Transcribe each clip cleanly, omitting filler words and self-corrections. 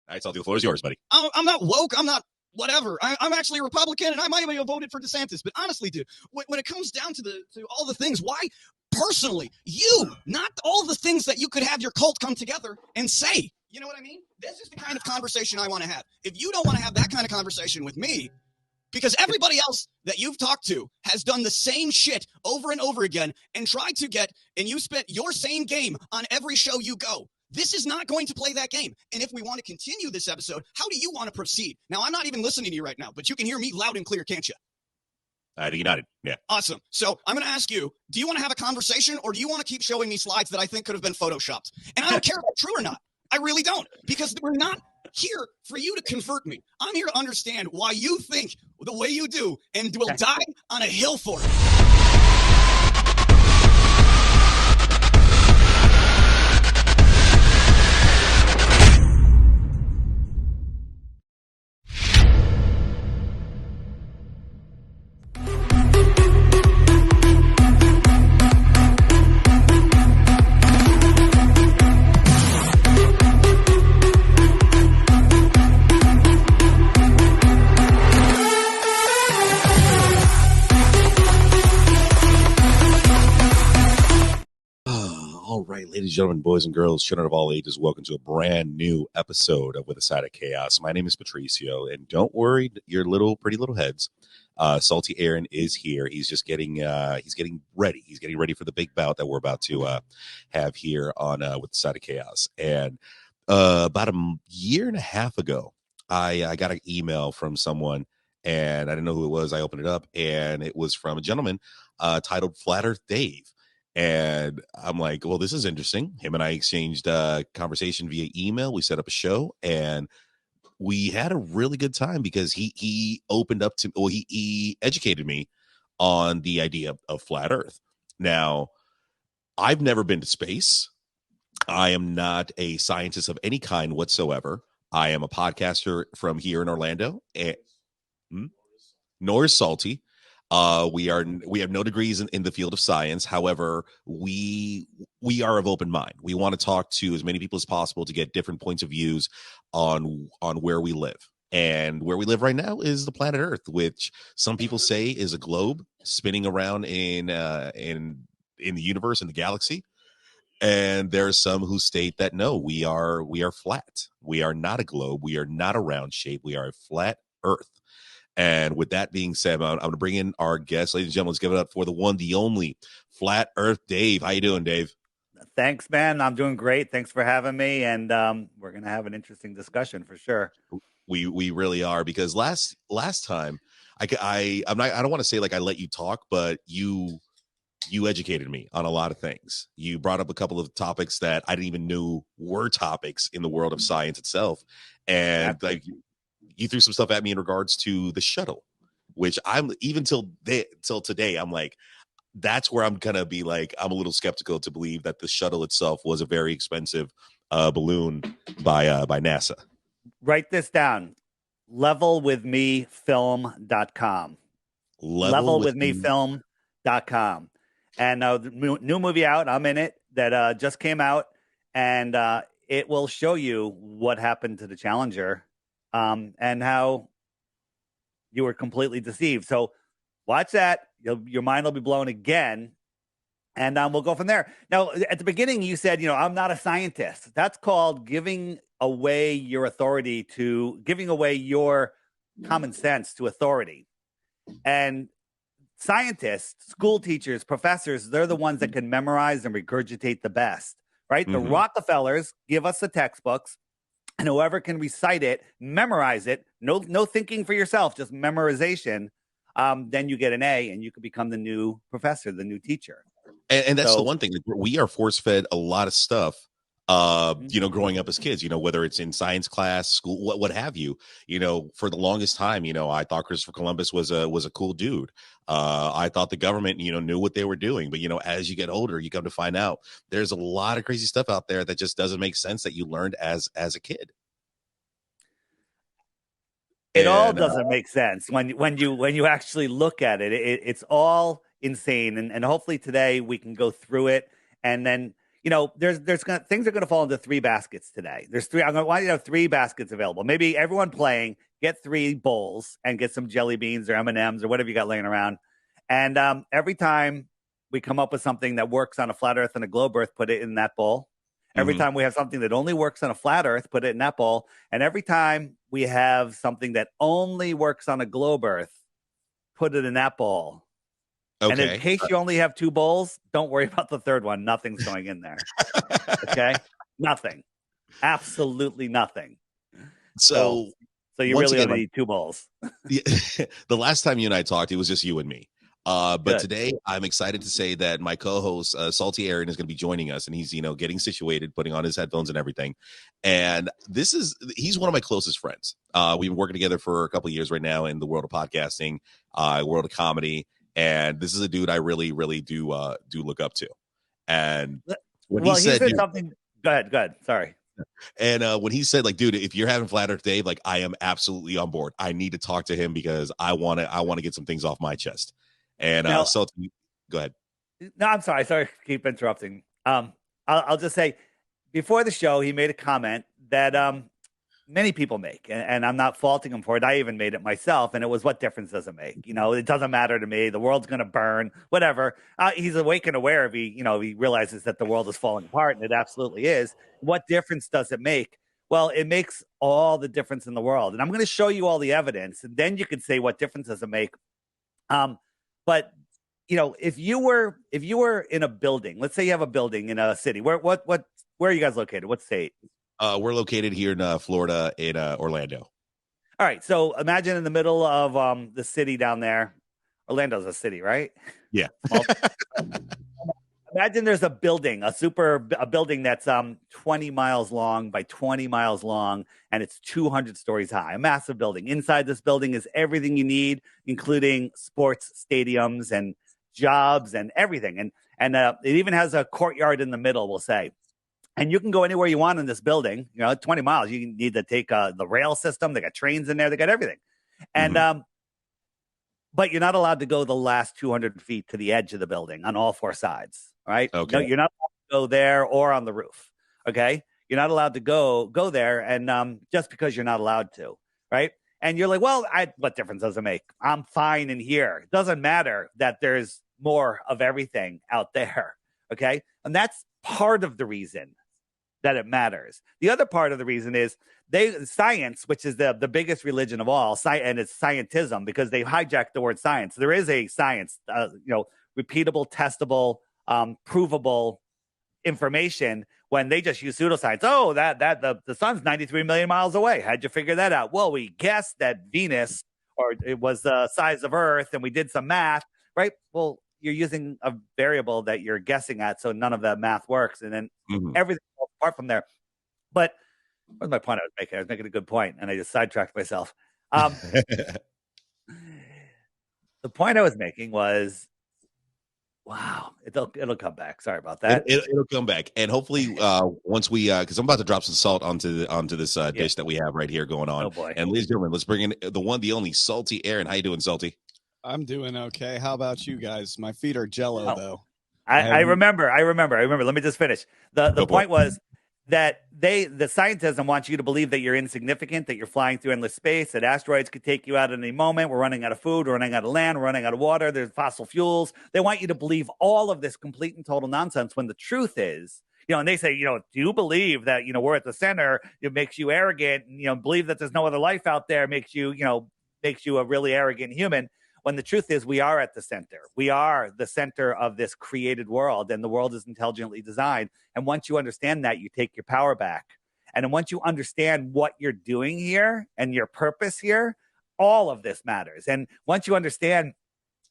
All right, Salty, the floor is yours, buddy. I'm not woke. I'm not whatever. I'm actually a Republican, and I might have voted for DeSantis. But honestly, dude, when it comes down to all the things, why personally you, not all the things that you could have your cult come together and say? You know what I mean? This is the kind of conversation I want to have. If you don't want to have that kind of conversation with me, because everybody else that you've talked to has done the same shit over and over again and tried to get, and you spent your same game on every show you go. This is not going to play that game. And if we want to continue this episode, how do you want to proceed? Now, I'm not even listening to you right now, but you can hear me loud and clear, can't you? I think you nodded. Yeah. Awesome. So I'm going to ask you, do you want to have a conversation, or do you want to keep showing me slides that I think could have been photoshopped? And I don't care if it's true or not. I really don't, because we're not here for you to convert me. I'm here to understand why you think the way you do and will die on a hill for it. Ladies and gentlemen, boys and girls, children of all ages, welcome to a brand new episode of With a Side of Chaos. My name is Patricio, and don't worry, your pretty little heads. Salty Aaron is here. He's just getting ready. He's getting ready for the big bout that we're about to have here on With a Side of Chaos. And about a year and a half ago, I got an email from someone, and I didn't know who it was. I opened it up, and it was from a gentleman titled Flat Earth Dave. And I'm like, well, this is interesting. Him and I exchanged conversation via email. We set up a show, and we had a really good time because he opened up to, well, he educated me on the idea of flat Earth. Now, I've never been to space. I am not a scientist of any kind whatsoever. I am a podcaster from here in Orlando. Nor is Salty. We have no degrees in the field of science. However, we are of open mind. We want to talk to as many people as possible to get different points of views on where we live. And where we live right now is the planet Earth, which some people say is a globe spinning around in the universe, in the galaxy. And there are some who state that no, we are flat. We are not a globe. We are not a round shape. We are a flat Earth. And with that being said, I'm going to bring in our guest. Ladies and gentlemen, let's give it up for the one, the only, Flat Earth Dave. How you doing, Dave? Thanks, man. I'm doing great. Thanks for having me. And we're going to have an interesting discussion for sure. We really are, because last time I don't want to say like I let you talk, but you educated me on a lot of things. You brought up a couple of topics that I didn't even know were topics in the world of science itself. And like, you threw some stuff at me in regards to the shuttle, which I'm even till today, I'm like, that's where I'm gonna be like, I'm a little skeptical to believe that the shuttle itself was a very expensive balloon by NASA. Write this down: levelwithmefilm.com. Levelwithmefilm.com. And the new movie out, I'm in it, that just came out, and it will show you what happened to the Challenger. And how you were completely deceived. So watch that. Your mind will be blown again. And we'll go from there. Now, at the beginning, you said, I'm not a scientist. That's called giving away your authority giving away your common sense to authority. And scientists, school teachers, professors, they're the ones that can memorize and regurgitate the best, right? Mm-hmm. The Rockefellers give us the textbooks. And whoever can recite it, memorize it, no thinking for yourself, just memorization, then you get an A and you can become the new professor, the new teacher. And that's the one thing. We are force-fed a lot of stuff, growing up as kids, whether it's in science class, school, what have you. For the longest time, I thought Christopher Columbus was a cool dude. I thought the government, knew what they were doing. But, as you get older, you come to find out there's a lot of crazy stuff out there that just doesn't make sense that you learned as a kid. It all doesn't make sense when you actually look at it. It's all insane. And hopefully today we can go through it. And then, things are gonna fall into three baskets today. There's three. I'm gonna want you to have three baskets available. Maybe everyone playing get three bowls and get some jelly beans or M&Ms or whatever you got laying around. And every time we come up with something that works on a flat Earth and a globe Earth, put it in that bowl. Every time we have something that only works on a flat Earth, put it in that bowl. And every time we have something that only works on a globe Earth, put it in that bowl. Okay. And in case you only have two bowls, don't worry about the third one. Nothing's going in there. Okay? Nothing. Absolutely nothing. So you really only need two bowls. The last time you and I talked, it was just you and me. But today I'm excited to say that my co-host Salty Aaron is going to be joining us, and he's getting situated, putting on his headphones and everything. And he's one of my closest friends. We've been working together for a couple of years right now in the world of podcasting, world of comedy, and this is a dude I really, really do look up to. And when he said something, go ahead. Sorry. And when he said, like, dude, if you're having Flat Earth Dave, like, I am absolutely on board. I need to talk to him because I want to get some things off my chest. And so go ahead. No, I'm sorry. Sorry to keep interrupting. I'll just say, before the show, he made a comment that many people make, and I'm not faulting him for it. I even made it myself, and it was, what difference does it make? It doesn't matter to me. The world's going to burn, whatever. He's awake and aware if he realizes that the world is falling apart, and it absolutely is. What difference does it make? Well, it makes all the difference in the world. And I'm going to show you all the evidence, and then you can say, what difference does it make? But if you were in a building, let's say you have a building in a city, where are you guys located? What state? We're located here in Florida, in Orlando. All right, so imagine in the middle of the city down there. Orlando's a city, right? Yeah. Imagine there's a building, a building that's 20 miles long by 20 miles long, and it's 200 stories high, a massive building. Inside this building is everything you need, including sports stadiums and jobs and everything. And it even has a courtyard in the middle, we'll say. And you can go anywhere you want in this building. 20 miles. You need to take the rail system. They got trains in there. They got everything. And but you're not allowed to go the last 200 feet to the edge of the building on all four sides. Right? Okay. No, you're not allowed to go there or on the roof. Okay. You're not allowed to go there. And just because you're not allowed to. Right. And you're like, well, what difference does it make? I'm fine in here. It doesn't matter that there's more of everything out there. Okay. And that's part of the reason that it matters. The other part of the reason is science, which is the biggest religion of all, and it's scientism, because they hijacked the word science. There is a science, repeatable, testable, provable information, when they just use pseudoscience. Oh, that the sun's 93 million miles away. How'd you figure that out? Well, we guessed that Venus, or it was the size of Earth, and we did some math, right? Well, you're using a variable that you're guessing at, so none of that math works, and then everything falls apart from there. But what's my point I was making? I was making a good point, and I just sidetracked myself. The point I was making was, wow, it'll come back. Sorry about that. It'll come back, and hopefully, once we, because I'm about to drop some salt onto this dish that we have right here going on. Oh boy! And ladies and gentlemen, let's bring in the one, the only, Salty Aaron. How you doing, Salty? I'm doing okay. How about you guys? My feet are jello, though. I remember. Let me just finish. The point was that the scientism wants you to believe that you're insignificant, that you're flying through endless space, that asteroids could take you out at any moment. We're running out of food. We're running out of land. We're running out of water. There's fossil fuels. They want you to believe all of this complete and total nonsense, when the truth is, and they say, do you believe that, we're at the center? It makes you arrogant. Believe that there's no other life out there makes you a really arrogant human. When the truth is, we are at the center. We are the center of this created world, and the world is intelligently designed. And once you understand that, you take your power back. And then once you understand what you're doing here and your purpose here, all of this matters. And once you understand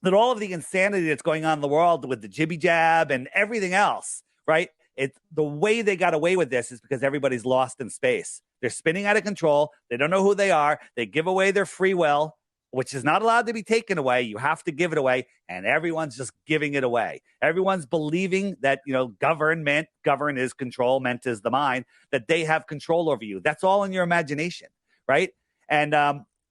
that all of the insanity that's going on in the world with the jibby jab and everything else, right? The way they got away with this is because everybody's lost in space. They're spinning out of control. They don't know who they are. They give away their free will, which is not allowed to be taken away. You have to give it away, and everyone's just giving it away. Everyone's believing that, govern is control, ment is the mind, that they have control over you. That's all in your imagination, right? And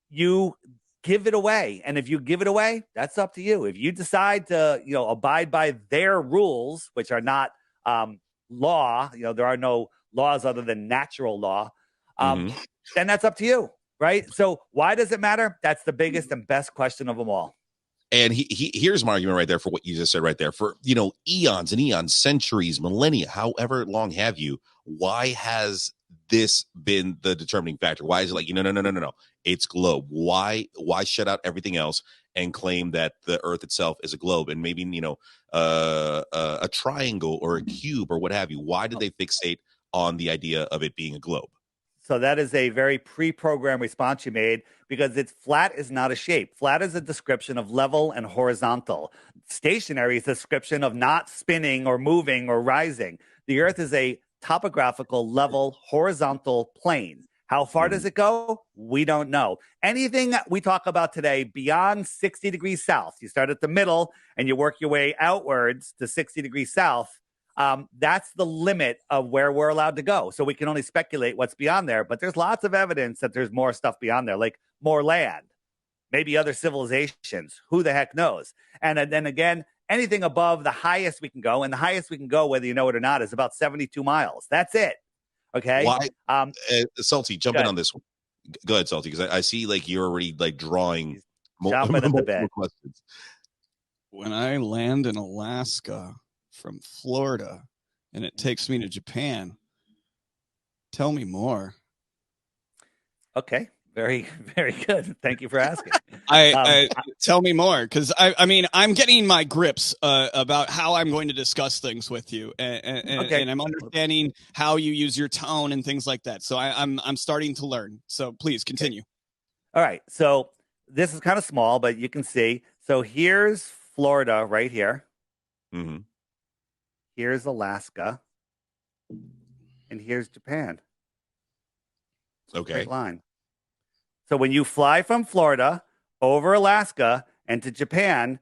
you give it away. And if you give it away, that's up to you. If you decide to, abide by their rules, which are not law, there are no laws other than natural law, Mhm. then that's up to you, right? So why does it matter? That's the biggest and best question of them all. And here's my argument right there for what you just said right there. For eons and eons, centuries, millennia, however long have you, why has this been the determining factor? Why is it like, no, it's globe? Why everything else and claim that the earth itself is a globe, and maybe a triangle or a cube or what have you? Why did they fixate on the idea of it being a globe? So that is a very pre-programmed response you made, because it's flat is not a shape. Flat is a description of level and horizontal. Stationary is a description of not spinning or moving or rising. The earth is a topographical, level, horizontal plane. How far does it go? We don't know. Anything that we talk about today beyond 60 degrees south, you start at the middle and you work your way outwards to 60 degrees south. That's the limit of where we're allowed to go. So we can only speculate what's beyond there, but there's lots of evidence that there's more stuff beyond there, like more land, maybe other civilizations. Who the heck knows? And then again, anything above the highest we can go, and the highest we can go, whether you know it or not, is about 72 miles. That's it. Okay. Why? Salty, jump in on this one. Go ahead, Salty, because I see like you're already like drawing jumping at the bed. Questions. When I land in Alaska from Florida and it takes me to Japan, tell me more. Okay. Very, very good. Thank you for asking. I tell me more, because I mean, I'm getting my grips about how I'm going to discuss things with you, and I'm understanding how you use your tone and things like that. So I'm starting to learn. So please continue. All right. So this is kind of small, but you can see. So here's Florida right here. Mm-hmm. Here's Alaska, and here's Japan. Okay. Straight line. So when you fly from Florida over Alaska and to Japan,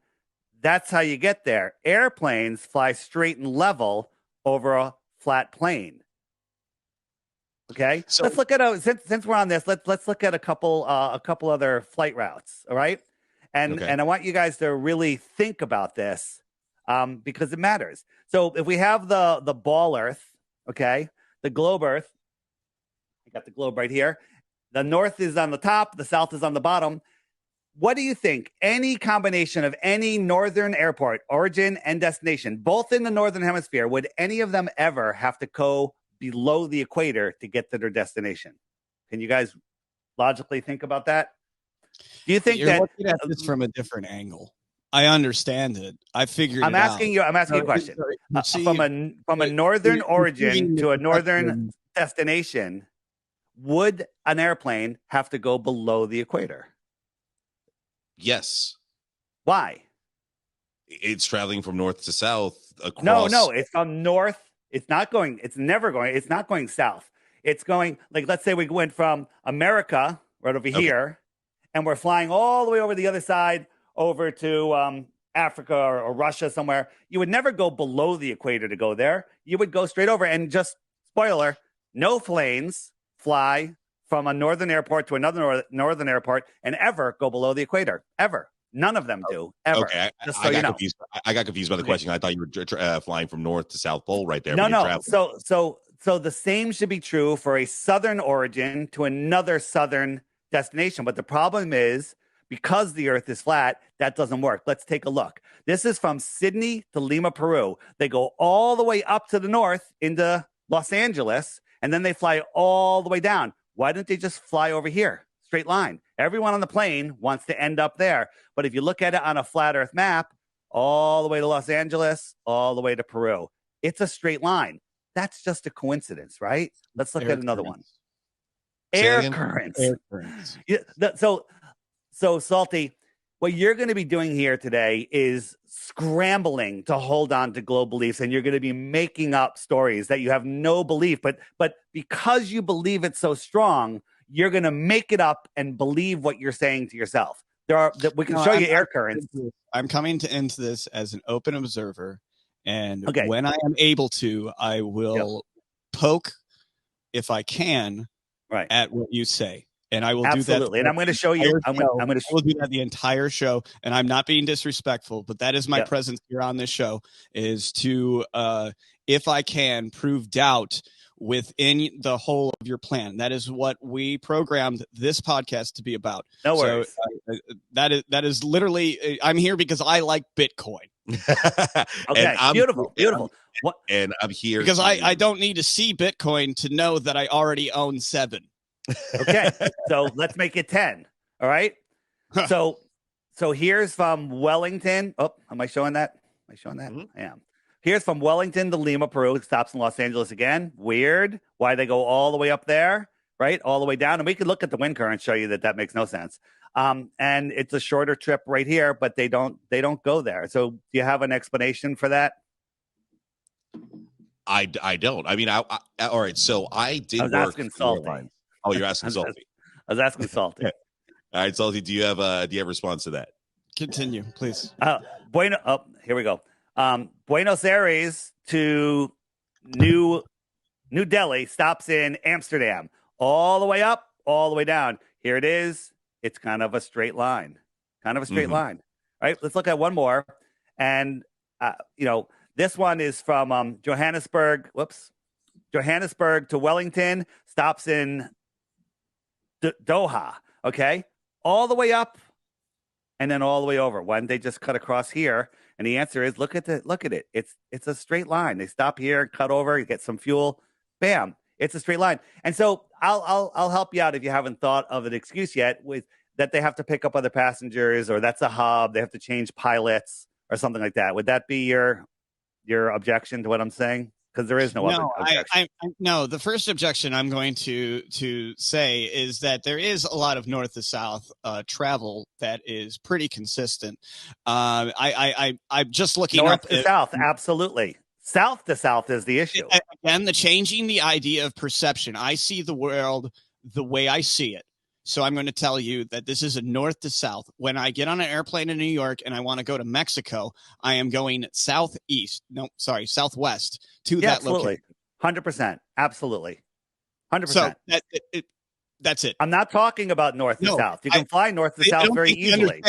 that's how you get there. Airplanes fly straight and level over a flat plane. Okay, so let's look at since we're on this. Let's look at a couple other flight routes. All right, and I want you guys to really think about this because it matters. So if we have the ball Earth, okay, the globe Earth, I got the globe right here. The north is on the top, the south is on the bottom. What do you think? Any combination of any northern airport, origin and destination, both in the northern hemisphere, would any of them ever have to go below the equator to get to their destination? Can you guys logically think about that? Do you think you're looking at this from a different angle? I understand it. I figured I'm asking a question. From a northern origin to a northern destination, would an airplane have to go below the equator? Yes. Why? It's traveling from north to south across. No, it's from north. It's not going south. It's going, like, let's say we went from America right over here, and we're flying all the way over the other side over to Africa or Russia somewhere. You would never go below the equator to go there. You would go straight over. And just spoiler, no planes fly from a northern airport to another northern airport and ever go below the equator. Ever. None of them do. Ever. Okay. I got confused by the question. I thought you were flying from north to south pole right there. No. So the same should be true for a southern origin to another southern destination. But the problem is, because the earth is flat, that doesn't work. Let's take a look. This is from Sydney to Lima, Peru. They go all the way up to the north into Los Angeles, and then they fly all the way down. Why don't they just fly over here? Straight line. Everyone on the plane wants to end up there. But if you look at it on a flat earth map, all the way to Los Angeles, all the way to Peru, it's a straight line. That's just a coincidence, right? Let's look at another one. Air currents. Yeah, so Salty, what you're going to be doing here today is scrambling to hold on to global beliefs, and you're going to be making up stories that you have no belief, but because you believe it so strong, you're going to make it up and believe what you're saying to yourself. We can show you air currents. I'm coming into this as an open observer, and when I am able to, I will poke, if I can, at what you say. and I will Absolutely. do that. And I'm going to show you. I will do that the entire show, and I'm not being disrespectful, but that is my presence here on this show, is to, if I can, prove doubt within the whole of your plan. That is what we programmed this podcast to be about. No worries. So that is literally, I'm here because I like Bitcoin. Okay, beautiful. And I'm here because I don't need to see Bitcoin to know that I already own 7. Okay, so let's make it 10. All right. So here's from Wellington. Oh, am I showing that? Mm-hmm. I am. Here's from Wellington to Lima, Peru. It stops in Los Angeles again. Weird. Why they go all the way up there, right? All the way down. And we could look at the wind current, show you that makes no sense. And it's a shorter trip right here, but they don't go there. So do you have an explanation for that? I don't. I mean, I all right. So I did. I was asking Salty. Oh, you're asking Salty. I was asking Salty. All right, Salty. Do you have a response to that? Continue, please. Here we go. Buenos Aires to New Delhi stops in Amsterdam. All the way up, all the way down. Here it is. It's kind of a straight line. Line. All right, let's look at one more. And, this one is from Johannesburg. Johannesburg to Wellington, stops in Doha. Okay, all the way up and then all the way over. Why didn't they just cut across here? And the answer is, look at it. It's a straight line. They stop here, cut over, get some fuel, bam. It's a straight line. And so I'll help you out if you haven't thought of an excuse yet, with that they have to pick up other passengers, or that's a hub. They have to change pilots or something like that. Would that be your objection to what I'm saying? Because there is no other objection. No, the first objection I'm going to say is that there is a lot of north to south travel that is pretty consistent. I'm just looking north up to south, absolutely. South to south is the issue. Again, changing the idea of perception. I see the world the way I see it. So I'm going to tell you that this is a north to south. When I get on an airplane in New York and I want to go to Mexico, I am going southwest to that location. 100%. Absolutely. 100%. So that's it. I'm not talking about north to south. You can fly north to south very easily.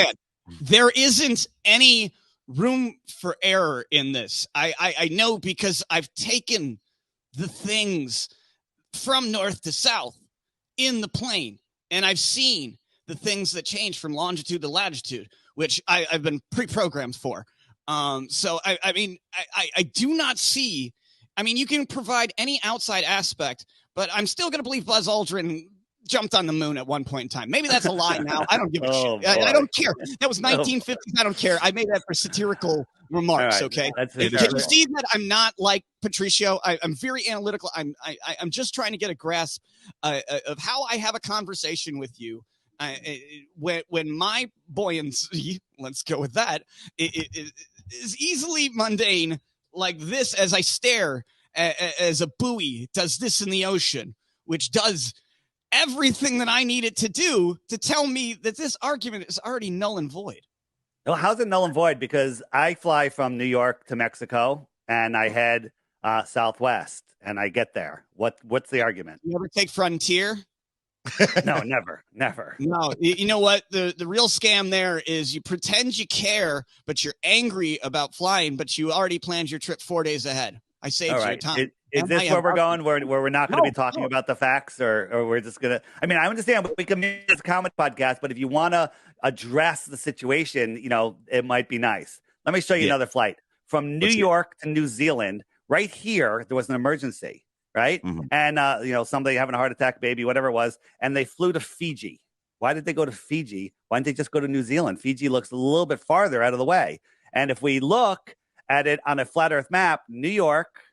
There isn't any room for error in this. I know, because I've taken the things from north to south in the plane, and I've seen the things that change from longitude to latitude, which I've been pre-programmed for. So I mean, I do not see. I mean, you can provide any outside aspect, but I'm still going to believe Buzz Aldrin jumped on the moon at one point in time. Maybe that's a lie now. I don't give a shit. I don't care. That was 1950s. I don't care. I made that for satirical remarks. Right. Okay. Can you see that I'm not like Patricio? I'm very analytical. I'm just trying to get a grasp of how I have a conversation with you. When my buoyancy, let's go with that, it is easily mundane, like this, as I stare as a buoy does this in the ocean, which does everything that I need it to do to tell me that this argument is already null and void. Well, how's it null and void? Because I fly from New York to Mexico and I head southwest and I get there. What's the argument? You ever take Frontier? No, never. No, you know what? The real scam there is you pretend you care, but you're angry about flying, but you already planned your trip 4 days ahead. I saved your time. Is this where we're going, where we're not going to be talking about the facts, or we're just going to, I mean, I understand we can make this a comedy podcast, but if you want to address the situation, it might be nice. Let me show you another flight from New York to New Zealand. Right here, there was an emergency. Right. Mm-hmm. And, somebody having a heart attack, baby, whatever it was. And they flew to Fiji. Why did they go to Fiji? Why didn't they just go to New Zealand? Fiji looks a little bit farther out of the way. And if we look at it on a flat earth map, New York,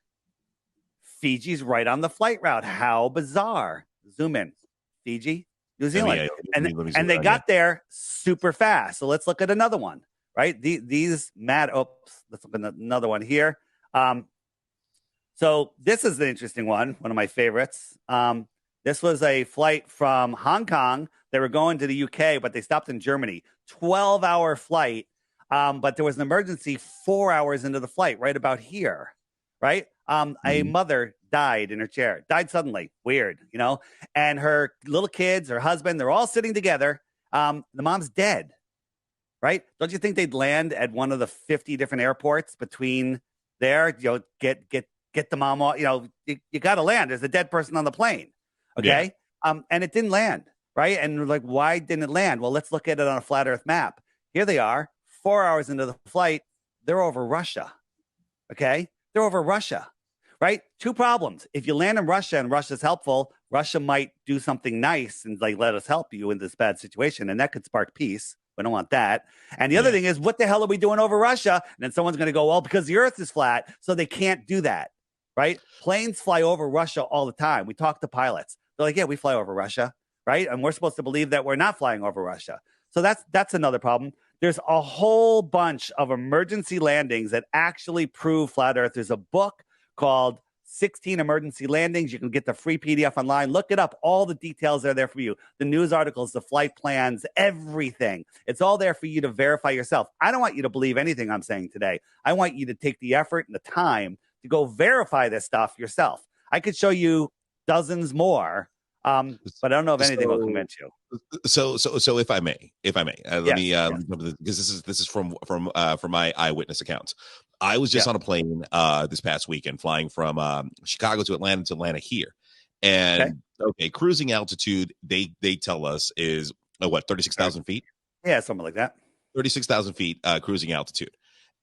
Fiji's right on the flight route. How bizarre. Zoom in. Fiji, New Zealand. And they got there super fast. So let's look at another one. Right. Let's look at another one here. So this is the interesting one of my favorites. This was a flight from Hong Kong. They were going to the UK, but they stopped in Germany. 12-hour flight, but there was an emergency 4 hours into the flight, right about here, right? A mother died in her chair, died suddenly. Weird, you know? And her little kids, her husband, they're all sitting together. The mom's dead, right? Don't you think they'd land at one of the 50 different airports between there? You know, get the mom off. You know, you got to land. There's a dead person on the plane, okay? Yeah. And it didn't land, right? And we're like, why didn't it land? Well, let's look at it on a flat Earth map. Here they are, 4 hours into the flight. They're over Russia, okay? They're over Russia, right? Two problems. If you land in Russia and Russia's helpful, Russia might do something nice and like let us help you in this bad situation, and that could spark peace. We don't want that. And the other thing is, what the hell are we doing over Russia? And then someone's going to go, well, because the Earth is flat, so they can't do that, right? Planes fly over Russia all the time. We talk to pilots. They're like, yeah, we fly over Russia, right? And we're supposed to believe that we're not flying over Russia. So that's another problem. There's a whole bunch of emergency landings that actually prove flat Earth. There's a book called 16 Emergency Landings. You can get the free PDF online. Look it up. All the details are there for you. The news articles, the flight plans, everything. It's all there for you to verify yourself. I don't want you to believe anything I'm saying today. I want you to take the effort and the time to go verify this stuff yourself. I could show you dozens more, but I don't know if anything will convince you. So if I may, let me because this is from my eyewitness accounts. I was just on a plane this past weekend, flying from Chicago to Atlanta here, and cruising altitude they tell us is 36,000 feet. Yeah, something like that. 36,000 feet cruising altitude,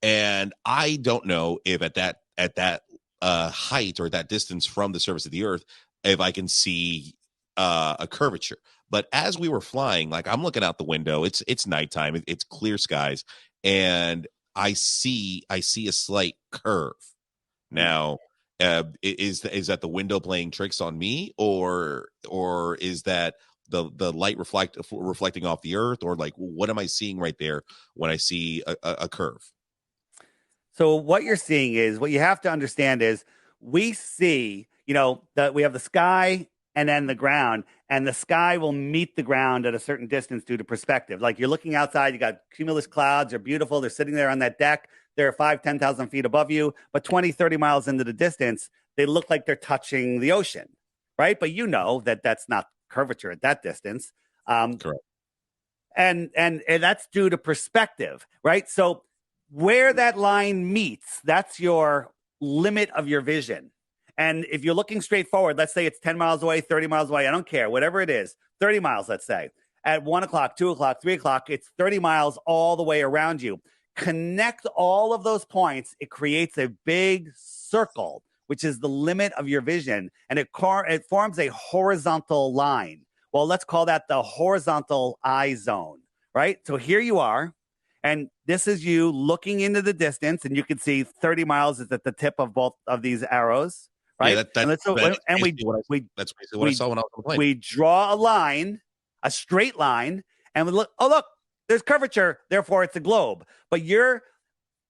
and I don't know if at that height or that distance from the surface of the Earth, if I can see a curvature. But as we were flying, like I'm looking out the window, it's nighttime, it's clear skies, and I see a slight curve. Now, is that the window playing tricks on me, or is that the light reflecting off the Earth, or like what am I seeing right there when I see a curve? So what you're seeing is, what you have to understand is, we see, you know, that we have the sky and then the ground, and the sky will meet the ground at a certain distance due to perspective. Like you're looking outside, you got cumulus clouds, they're beautiful, they're sitting there on that deck, they're 10,000 feet above you, but 20, 30 miles into the distance, they look like they're touching the ocean, right? But you know that that's not curvature at that distance. Correct. And that's due to perspective, right? So where that line meets, that's your limit of your vision. And if you're looking straight forward, let's say it's 10 miles away, 30 miles away, I don't care, whatever it is, 30 miles, let's say, at 1 o'clock, 2 o'clock, 3 o'clock, it's 30 miles all the way around you. Connect all of those points, it creates a big circle, which is the limit of your vision, and it forms a horizontal line. Well, let's call that the horizontal eye zone, right? So here you are, and this is you looking into the distance, and you can see 30 miles is at the tip of both of these arrows. Right. Yeah, that's basically what I saw when I was on the plane. We draw a line, a straight line, and we look, there's curvature, therefore it's a globe. But your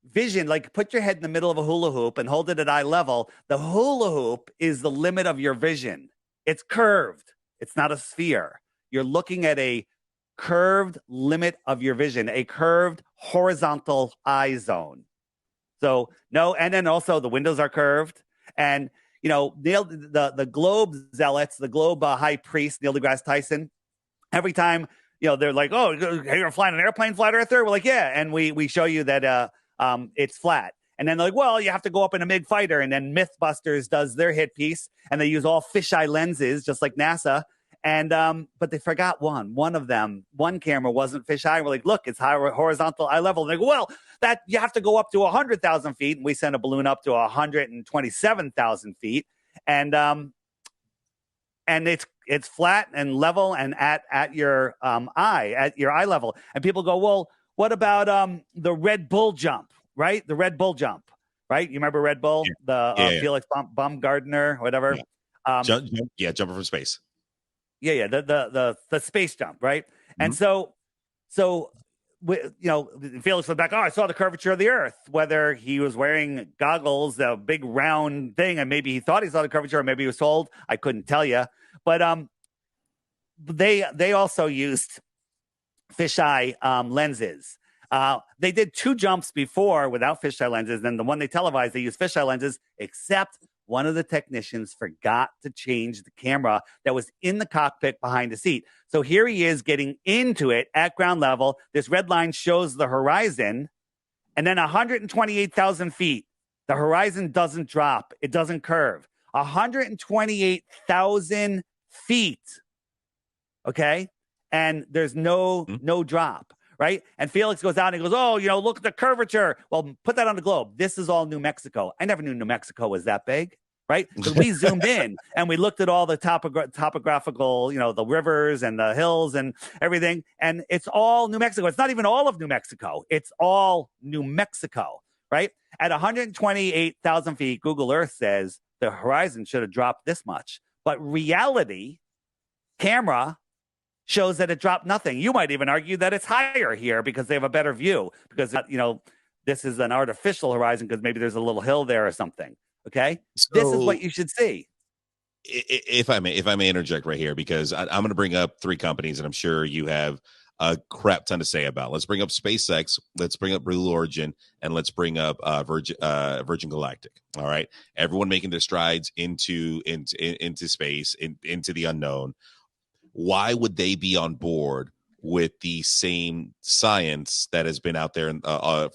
vision, like put your head in the middle of a hula hoop and hold it at eye level. The hula hoop is the limit of your vision. It's curved. It's not a sphere. You're looking at a curved limit of your vision, a curved horizontal eye zone. So no, and then also the windows are curved. And you know, the globe zealots, the globe high priest, Neil deGrasse Tyson, every time, you know, they're like, oh, you're flying an airplane, flat earther? We're like, yeah. And we show you that it's flat. And then they're like, well, you have to go up in a MiG fighter. And then Mythbusters does their hit piece, and they use all fisheye lenses, just like NASA. And but they forgot one of them. One camera wasn't fisheye. We're like, look, it's high horizontal eye level. And they go, well, that you have to go up to 100,000 feet. And we send a balloon up to 127,000 feet. And it's flat and level and at your eye level. And people go, well, what about the Red Bull jump, right? The Red Bull jump, right? You remember Red Bull, Felix Baumgartner, whatever. Yeah. Jumping from space. Yeah, the space jump, right? Mm-hmm. And so Felix went back, I saw the curvature of the Earth, whether he was wearing goggles, a big round thing, and maybe he thought he saw the curvature, or maybe he was told. I couldn't tell you. But they also used fisheye lenses. They did 2 jumps before without fisheye lenses. Then the one they televised, they used fisheye lenses, except one of the technicians forgot to change the camera that was in the cockpit behind the seat. So here he is getting into it at ground level. This red line shows the horizon, and then 128,000 feet. The horizon doesn't drop. It doesn't curve. 128,000 feet. Okay? And there's no drop. Right? And Felix goes out and he goes, oh, look at the curvature. Well, put that on the globe. This is all New Mexico. I never knew New Mexico was that big, right? Because we zoomed in and we looked at all the topographical, the rivers and the hills and everything. And it's all New Mexico. It's not even all of New Mexico. It's all New Mexico, right? At 128,000 feet, Google Earth says the horizon should have dropped this much. But reality, camera, shows that it dropped nothing. You might even argue that it's higher here because they have a better view because, this is an artificial horizon because maybe there's a little hill there or something. Okay. So, this is what you should see. If I may interject right here, because I'm going to bring up three companies and I'm sure you have a crap ton to say about. Let's bring up SpaceX. Let's bring up Blue Origin, and let's bring up Virgin Galactic. All right. Everyone making their strides into space, into the unknown. Why would they be on board with the same science that has been out there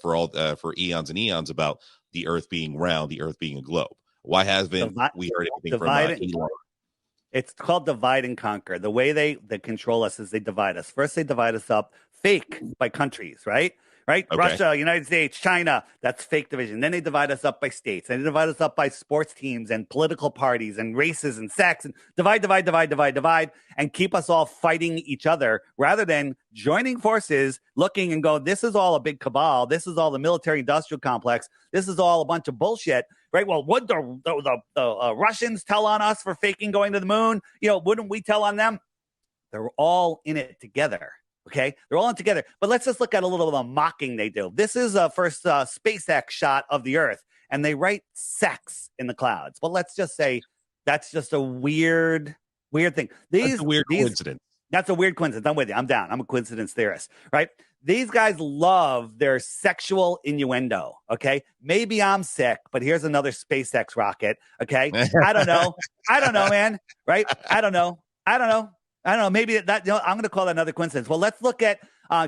for eons and eons about the Earth being round, the Earth being a globe? Why haven't we heard anything from Elon? It's called divide and conquer. The way they control us is they divide us. First, they divide us up fake by countries, right? Right? Okay. Russia, United States, China, that's fake division. Then they divide us up by states. Then they divide us up by sports teams and political parties and races and sex, and divide, and keep us all fighting each other rather than joining forces, looking and go, this is all a big cabal. This is all the military industrial complex. This is all a bunch of bullshit, right? Well, would the Russians tell on us for faking going to the moon? Wouldn't we tell on them? They're all in it together. Okay, they're all in together. But let's just look at a little of the mocking they do. This is a first SpaceX shot of the Earth, and they write sex in the clouds. Well, let's just say that's just a weird thing. That's a weird coincidence. That's a weird coincidence. I'm with you. I'm down. I'm a coincidence theorist, right? These guys love their sexual innuendo, okay? Maybe I'm sick, but here's another SpaceX rocket, okay? I don't know, man, right? I don't know. Maybe that I'm going to call that another coincidence. Well, let's look at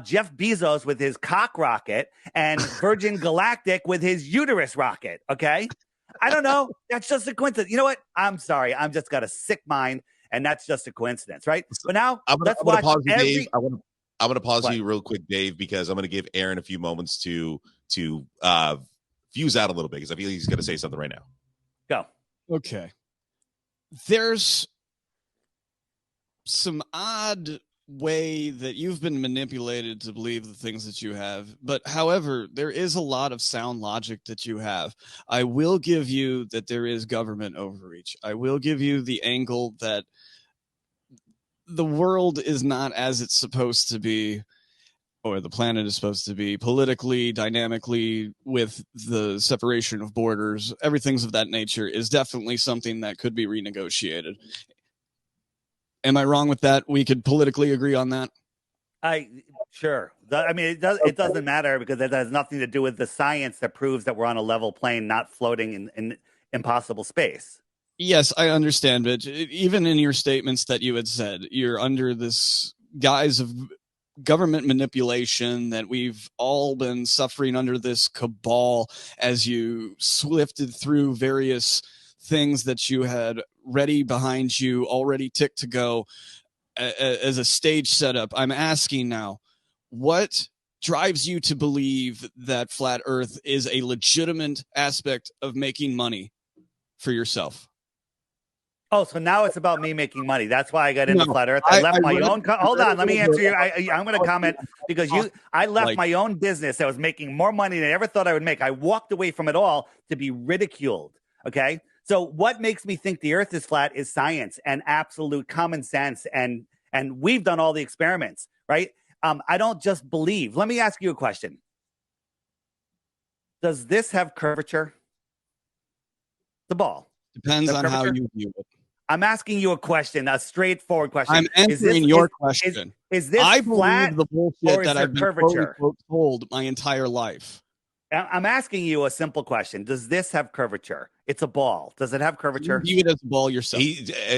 Jeff Bezos with his cock rocket and Virgin Galactic with his uterus rocket. Okay, I don't know. That's just a coincidence. You know what? I'm sorry. I'm just got a sick mind, and that's just a coincidence, right? But now let's watch every. I'm going to pause you real quick, Dave, because I'm going to give Aaron a few moments to fuse out a little bit because I feel he's going to say something right now. Go. Okay. There's some odd way that you've been manipulated to believe the things that you have, but however, there is a lot of sound logic that you have. I will give you that there is government overreach. I will give you the angle that the world is not as it's supposed to be, or the planet is supposed to be politically, dynamically, with the separation of borders. Everything's of that nature is definitely something that could be renegotiated. Am I wrong with that? We could politically agree on that. Sure. I mean, it doesn't matter because it has nothing to do with the science that proves that we're on a level plane, not floating in impossible space. Yes, I understand, but even in your statements that you had said, you're under this guise of government manipulation, that we've all been suffering under this cabal as you sifted through various things that you had ready behind you, already ticked to go as a stage setup. I'm asking now, what drives you to believe that flat Earth is a legitimate aspect of making money for yourself? Oh, so now it's about me making money. That's why I got into flat Earth. I left my own. Hold on, let me answer you. I'm going to comment because I left my own business that was making more money than I ever thought I would make. I walked away from it all to be ridiculed. Okay. So what makes me think the Earth is flat is science and absolute common sense. And we've done all the experiments, right? I don't just believe. Let me ask you a question. Does this have curvature? The ball. Depends on how you view it. I'm asking you a question, a straightforward question. I'm answering your question. Is this I flat believe the bullshit or that I've been curvature told my entire life. I'm asking you a simple question. Does this have curvature? It's a ball. Does it have curvature? You view it as a ball yourself.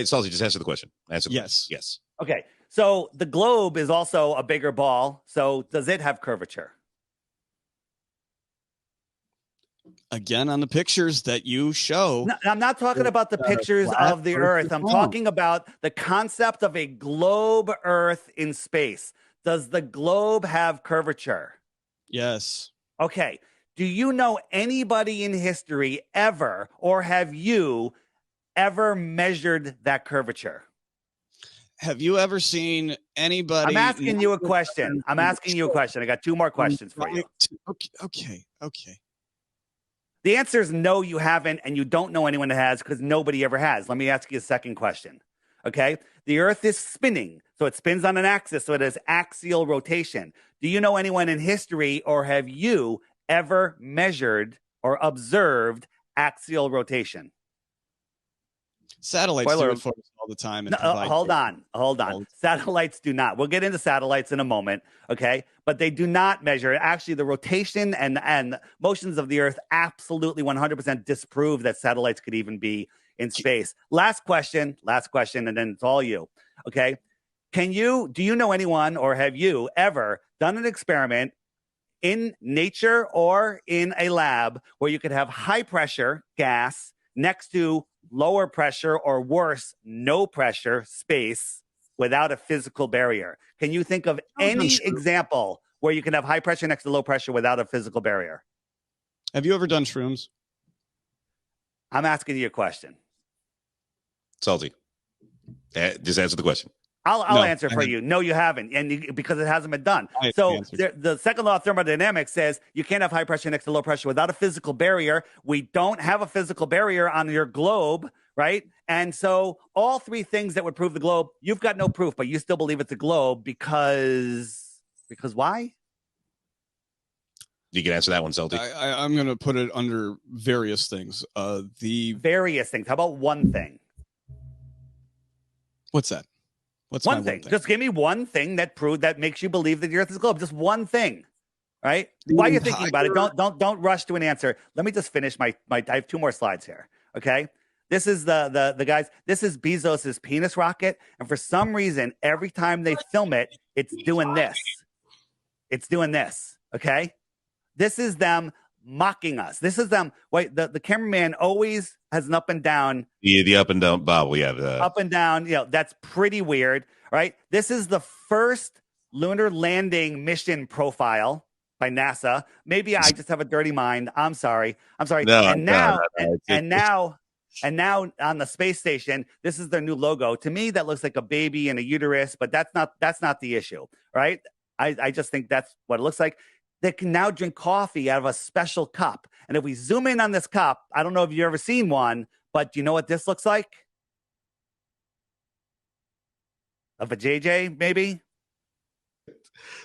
Salty, just answer the question. Answer the Yes. question. Yes. Okay. So the globe is also a bigger ball. So does it have curvature? Again, on the pictures that you show. No, I'm not talking about the pictures of the Earth. I'm talking about the concept of a globe Earth in space. Does the globe have curvature? Yes. Okay. Do you know anybody in history ever, or have you ever measured that curvature? Have you ever seen anybody? I'm asking you a question. I got two more questions for you. Okay. The answer is no, you haven't, and you don't know anyone that has because nobody ever has. Let me ask you a second question. Okay? The Earth is spinning, so it spins on an axis, so it has axial rotation. Do you know anyone in history, or have you ever measured or observed axial rotation? Satellites do it for us all the time. And hold on. Satellites do not. We'll get into satellites in a moment, okay? But they do not measure it. Actually, the rotation and motions of the Earth absolutely 100% disprove that satellites could even be in space. Last question, and then it's all you, okay? Do you know anyone, or have you ever done an experiment in nature or in a lab where you could have high pressure gas next to lower pressure, or worse, no pressure space without a physical barrier? Can you think of any example where you can have high pressure next to low pressure without a physical barrier? Have you ever done shrooms? I'm asking you a question. Salty. Just answer the question. I'll answer for you. No, you haven't, because it hasn't been done. So the second law of thermodynamics says you can't have high pressure next to low pressure without a physical barrier. We don't have a physical barrier on your globe, right? And so all three things that would prove the globe, you've got no proof, but you still believe it's a globe because why? You can answer that one, Salty. I'm going to put it under various things. Various things. How about one thing? What's that? What's one thing? Just give me one thing that makes you believe that the Earth is a globe. Just one thing, right? While you're thinking about it, don't rush to an answer. Let me just finish my. I have two more slides here. Okay, this is the guys. This is Bezos's penis rocket, and for some reason, every time they film it, it's doing this. It's doing this. Okay, this is them mocking us. This is them. Wait, the cameraman always has an up and down. The up and down bobble. Yeah, up and down. That's pretty weird, right? This is the first lunar landing mission profile by NASA. Maybe I just have a dirty mind. I'm sorry. No, and now on the space station, this is their new logo. To me, that looks like a baby and a uterus, but that's not the issue, right? I just think that's what it looks like. They can now drink coffee out of a special cup. And if we zoom in on this cup, I don't know if you've ever seen one, but do you know what this looks like? Of a JJ, maybe?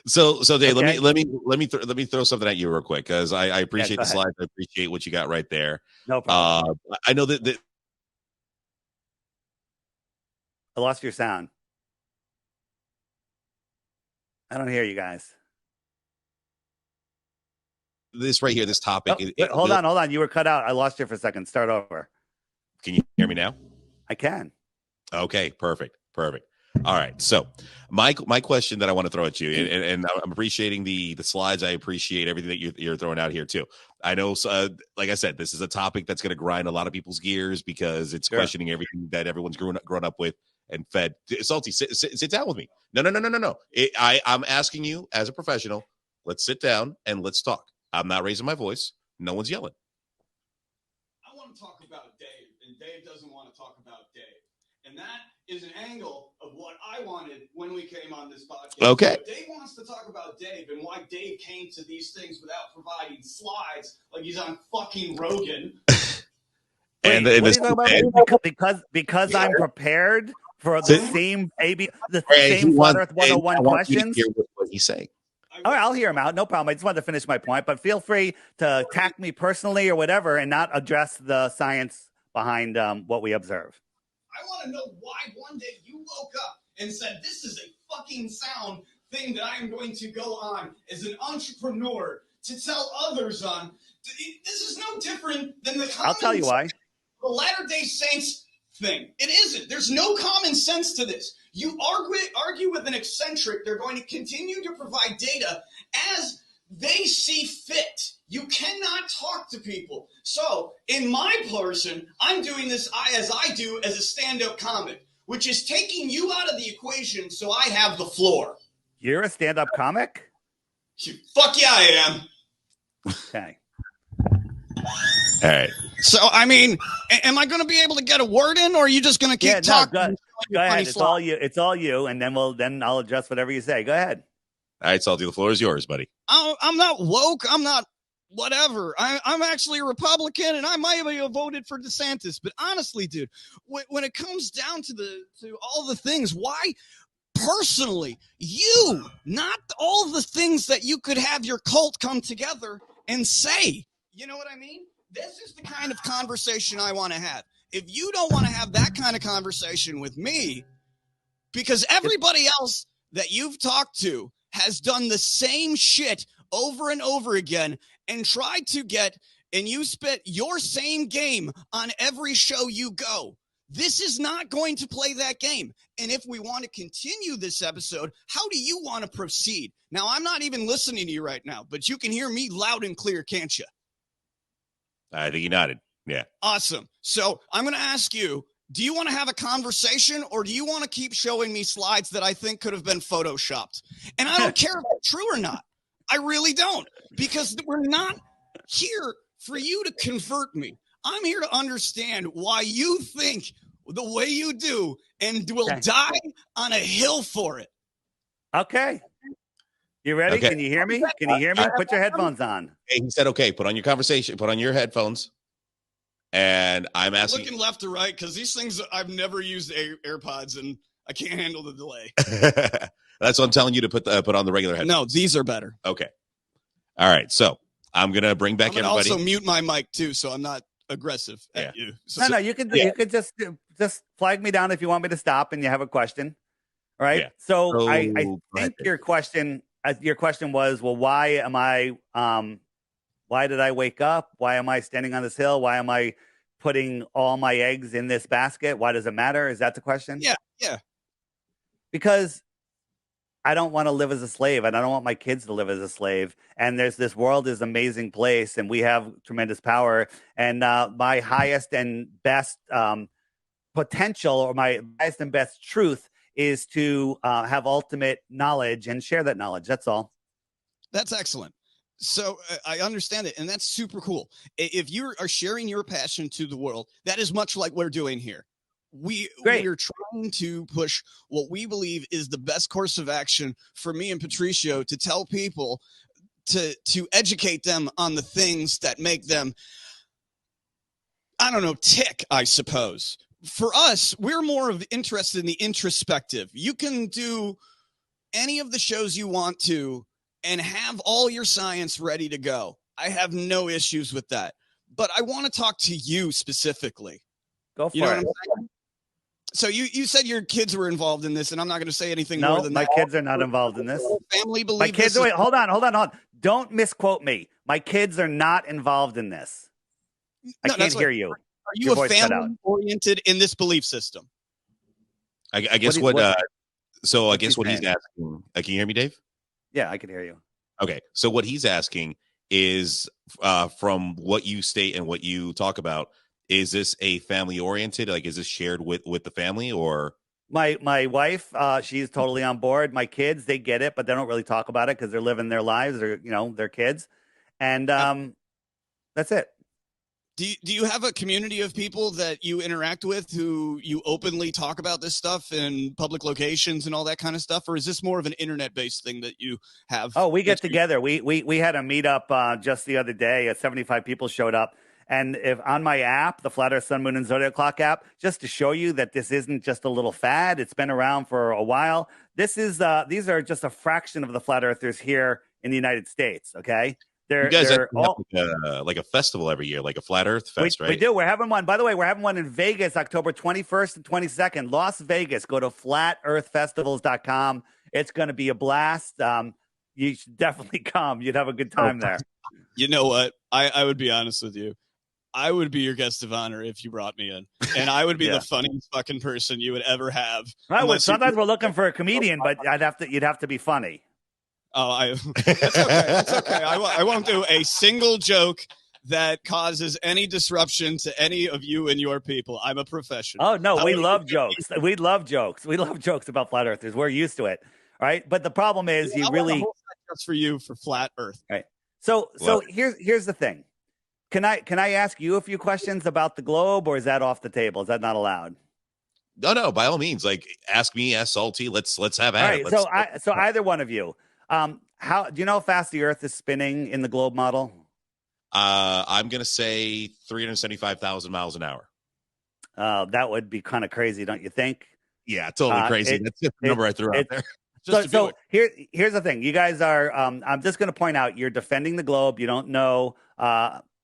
So Dave, okay. let me throw something at you real quick, because I appreciate the slides. I appreciate what you got right there. No problem. I know that I lost your sound. I don't hear you guys. This right here, this topic. Hold on. You were cut out. I lost you for a second. Start over. Can you hear me now? I can. Okay, perfect. All right. So my question that I want to throw at you, and I'm appreciating the slides. I appreciate everything that you're throwing out here too. I know, like I said, this is a topic that's going to grind a lot of people's gears because it's questioning everything that everyone's grown up with and fed. Salty, sit down with me. No. I'm asking you as a professional. Let's sit down and let's talk. I'm not raising my voice. No one's yelling. I want to talk about Dave, and Dave doesn't want to talk about Dave. And that is an angle of what I wanted when we came on this podcast. Okay. So Dave wants to talk about Dave and why Dave came to these things without providing slides, like he's on fucking Rogan. Because I'm prepared for the same Flat Earth 101 questions. Hear what he's saying. All right, I'll hear him out. No problem. I just wanted to finish my point, but feel free to attack me personally or whatever and not address the science behind what we observe. I want to know why one day you woke up and said, this is a fucking sound thing that I am going to go on as an entrepreneur to tell others on. This is no different than the common I'll tell you why. The Latter-day Saints thing. It isn't. There's no common sense to this. You argue with an eccentric, they're going to continue to provide data as they see fit. You cannot talk to people. So, in my person, I'm doing this as I do as a stand-up comic, which is taking you out of the equation so I have the floor. You're a stand-up comic? Fuck yeah, I am. Okay. All right. So, I mean, am I going to be able to get a word in, or are you just going to keep talking? Go ahead. It's all you. It's all you, and then I'll adjust whatever you say. Go ahead. All right, Salty, the floor is yours, buddy. I'm not woke. I'm not whatever. I'm actually a Republican, and I might have voted for DeSantis. But honestly, dude, when it comes down to all the things, why personally you, not all the things that you could have your cult come together and say? You know what I mean? This is the kind of conversation I want to have. If you don't want to have that kind of conversation with me, because everybody else that you've talked to has done the same shit over and over again and tried to get, and you spit your same game on every show you go. This is not going to play that game. And if we want to continue this episode, how do you want to proceed? Now, I'm not even listening to you right now, but you can hear me loud and clear, can't you? I think you nodded. Yeah. Awesome. So I'm going to ask you, do you want to have a conversation, or do you want to keep showing me slides that I think could have been photoshopped? And I don't care if it's true or not. I really don't, because we're not here for you to convert me. I'm here to understand why you think the way you do and will die on a hill for it. Okay. You ready? Okay. Can you hear me? Can you hear me? Put your headphones on. Hey, he said, okay, put on your headphones. And I'm asking. Looking left to right, because these things, I've never used AirPods, and I can't handle the delay. That's what I'm telling you to put on the regular headphones. No, these are better. Okay. All right. So I'm going to bring back everybody. Also mute my mic, too, so I'm not aggressive at you. No, you could just flag me down if you want me to stop and you have a question. All right. Yeah. So I think your question was, well, why did I wake up? Why am I standing on this hill? Why am I putting all my eggs in this basket? Why does it matter? Is that the question? Yeah. Because I don't want to live as a slave, and I don't want my kids to live as a slave. And this world is an amazing place, and we have tremendous power. And my highest and best potential, or my highest and best truth, is to have ultimate knowledge and share that knowledge. That's all. That's excellent. So I understand it, and that's super cool. If you are sharing your passion to the world, that is much like we're doing here. We are trying to push what we believe is the best course of action for me and Patricio to tell people, to educate them on the things that make them, I don't know, tick, I suppose. For us, we're more of interested in the introspective. You can do any of the shows you want to and have all your science ready to go. I have no issues with that. But I want to talk to you specifically. Go for it. So you said your kids were involved in this, and I'm not going to say anything more than that. My kids are not involved in this. Family believe my kids. Wait, hold on. Don't misquote me. My kids are not involved in this. I can't hear you. Are you a family oriented in this belief system? I guess what he's asking. Can you hear me, Dave? Yeah, I can hear you. Okay, so what he's asking is, from what you state and what you talk about, is this a family oriented? Like, is this shared with the family, or? My wife, she's totally on board. My kids, they get it, but they don't really talk about it because they're living their lives, or they're kids, and that's it. Do you have a community of people that you interact with who you openly talk about this stuff in public locations and all that kind of stuff? Or is this more of an internet-based thing that you have? Oh, we get together. We had a meetup just the other day. 75 people showed up. And if on my app, the Flat Earth, Sun, Moon, and Zodiac Clock app, just to show you that this isn't just a little fad, it's been around for a while. These are just a fraction of the flat earthers here in the United States, okay? You guys have like a festival every year, like a Flat Earth Fest, right? We do. We're having one. By the way, we're having one in Vegas, October 21st and 22nd, Las Vegas. Go to flatearthfestivals.com. It's going to be a blast. you should definitely come. You'd have a good time there. You know what? I would be honest with you. I would be your guest of honor if you brought me in, and I would be the funniest fucking person you would ever have. I would. Sometimes we're looking for a comedian, but you'd have to be funny. Oh, that's okay. That's okay. I won't do a single joke that causes any disruption to any of you and your people. I'm a professional. Oh no, we love jokes. We love jokes. We love jokes about flat earthers. We're used to it, right? But the problem is, you really just for you for flat Earth, right? So here's the thing. Can I ask you a few questions about the globe, or is that off the table? Is that not allowed? No, by all means. Like, ask me, ask Salty. Let's have at it. So either one of you, how do you know how fast the Earth is spinning in the globe model? I'm gonna say 375,000 miles an hour. That would be kind of crazy, don't you think? Yeah, totally crazy. That's just the number I threw out there. So here's the thing. You guys are. I'm just going to point out you're defending the globe. You don't know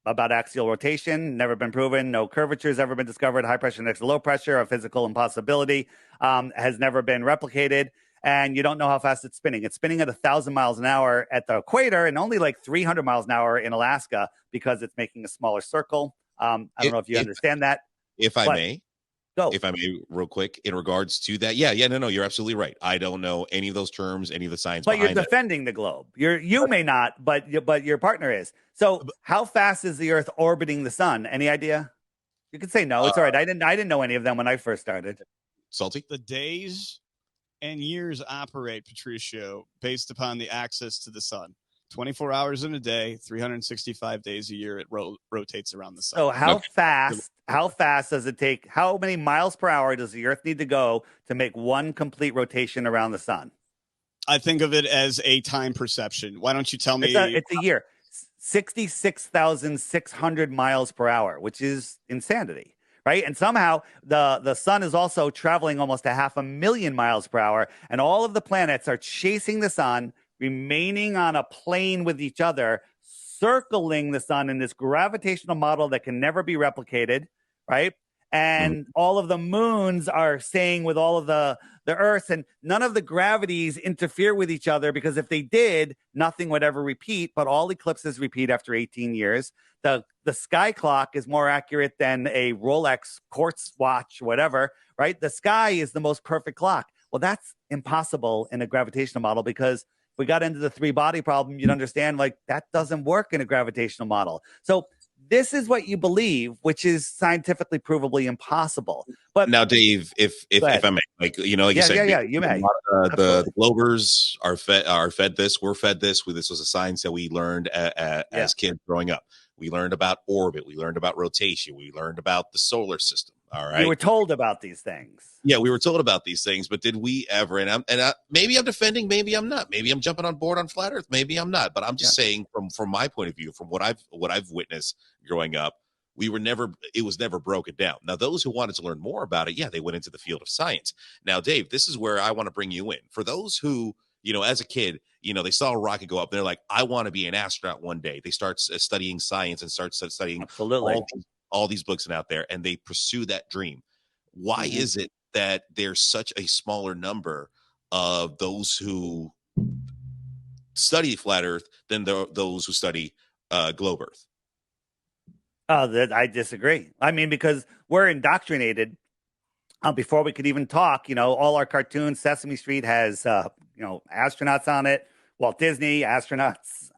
about axial rotation. Never been proven. No curvature has ever been discovered. High pressure next to low pressure, a physical impossibility, has never been replicated. And you don't know how fast it's spinning. It's spinning at 1,000 miles an hour at the equator and only like 300 miles an hour in Alaska because it's making a smaller circle. I don't know if you understand that. If I may, real quick, in regards to that. No, you're absolutely right. I don't know any of those terms, any of the science. But you're defending the globe. You may not, but your partner is. So how fast is the Earth orbiting the sun? Any idea? You could say no. It's all right. I didn't know any of them when I first started. Salty. The days and years operate, Patricio, based upon the access to the sun. 24 hours in a day, 365 days a year, it rotates around the sun. So how fast does it take? How many miles per hour does the Earth need to go to make one complete rotation around the sun? I think of it as a time perception. Why don't you tell me? It's a year. 66,600 miles per hour, which is insanity. Right. And somehow the sun is also traveling almost 500,000 miles per hour. And all of the planets are chasing the sun, remaining on a plane with each other, circling the sun in this gravitational model that can never be replicated. Right. And all of the moons are staying with all of the Earths, and none of the gravities interfere with each other, because if they did, nothing would ever repeat. But all eclipses repeat after 18 years. The sky clock is more accurate than a Rolex quartz watch, whatever, right? The sky is the most perfect clock. Well, that's impossible in a gravitational model, because if we got into the three-body problem, you'd understand, like, that doesn't work in a gravitational model. So this is what you believe, which is scientifically provably impossible. But now, Dave, if I may, you said, you may. The Globers are fed this. We're fed this. This was a science that we learned as kids growing up. We learned about orbit. We learned about rotation. We learned about the solar system. All right. We were told about these things. Yeah, we were told about these things, but did we ever? And maybe I'm defending, maybe I'm not. Maybe I'm jumping on board on flat Earth, maybe I'm not. But I'm just saying, from my point of view, from what I've witnessed growing up, it was never broken down. Now, those who wanted to learn more about it, they went into the field of science. Now, Dave, this is where I want to bring you in. For those who, as a kid, they saw a rocket go up. They're like, I want to be an astronaut one day. They start studying science and start studying all these books and out there, and they pursue that dream. Why is it that there's such a smaller number of those who study flat Earth than those who study globe Earth? I disagree. I mean, because we're indoctrinated before we could even talk. All our cartoons, Sesame Street has, astronauts on it. Walt Disney, astronauts.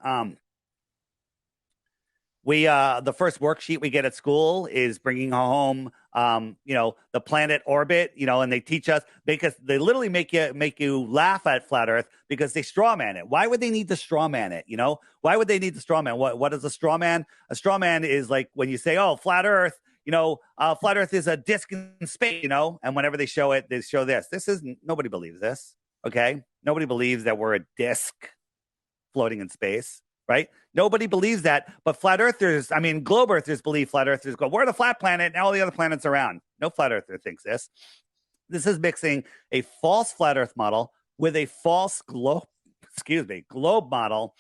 The first worksheet we get at school is bringing home, the planet orbit, and they teach us, because they literally make you laugh at flat Earth because they straw man it. Why would they need to straw man it? Why would they need to straw man? What is a straw man? A straw man is like when you say, oh, flat Earth, flat Earth is a disc in space, and whenever they show it, they show this. Nobody believes this. Okay. Nobody believes that we're a disc floating in space. Right? Nobody believes that, but flat earthers, globe earthers believe flat earthers go, we're the flat planet and all the other planets around. No flat earther thinks this. This is mixing a false flat earth model with a false globe model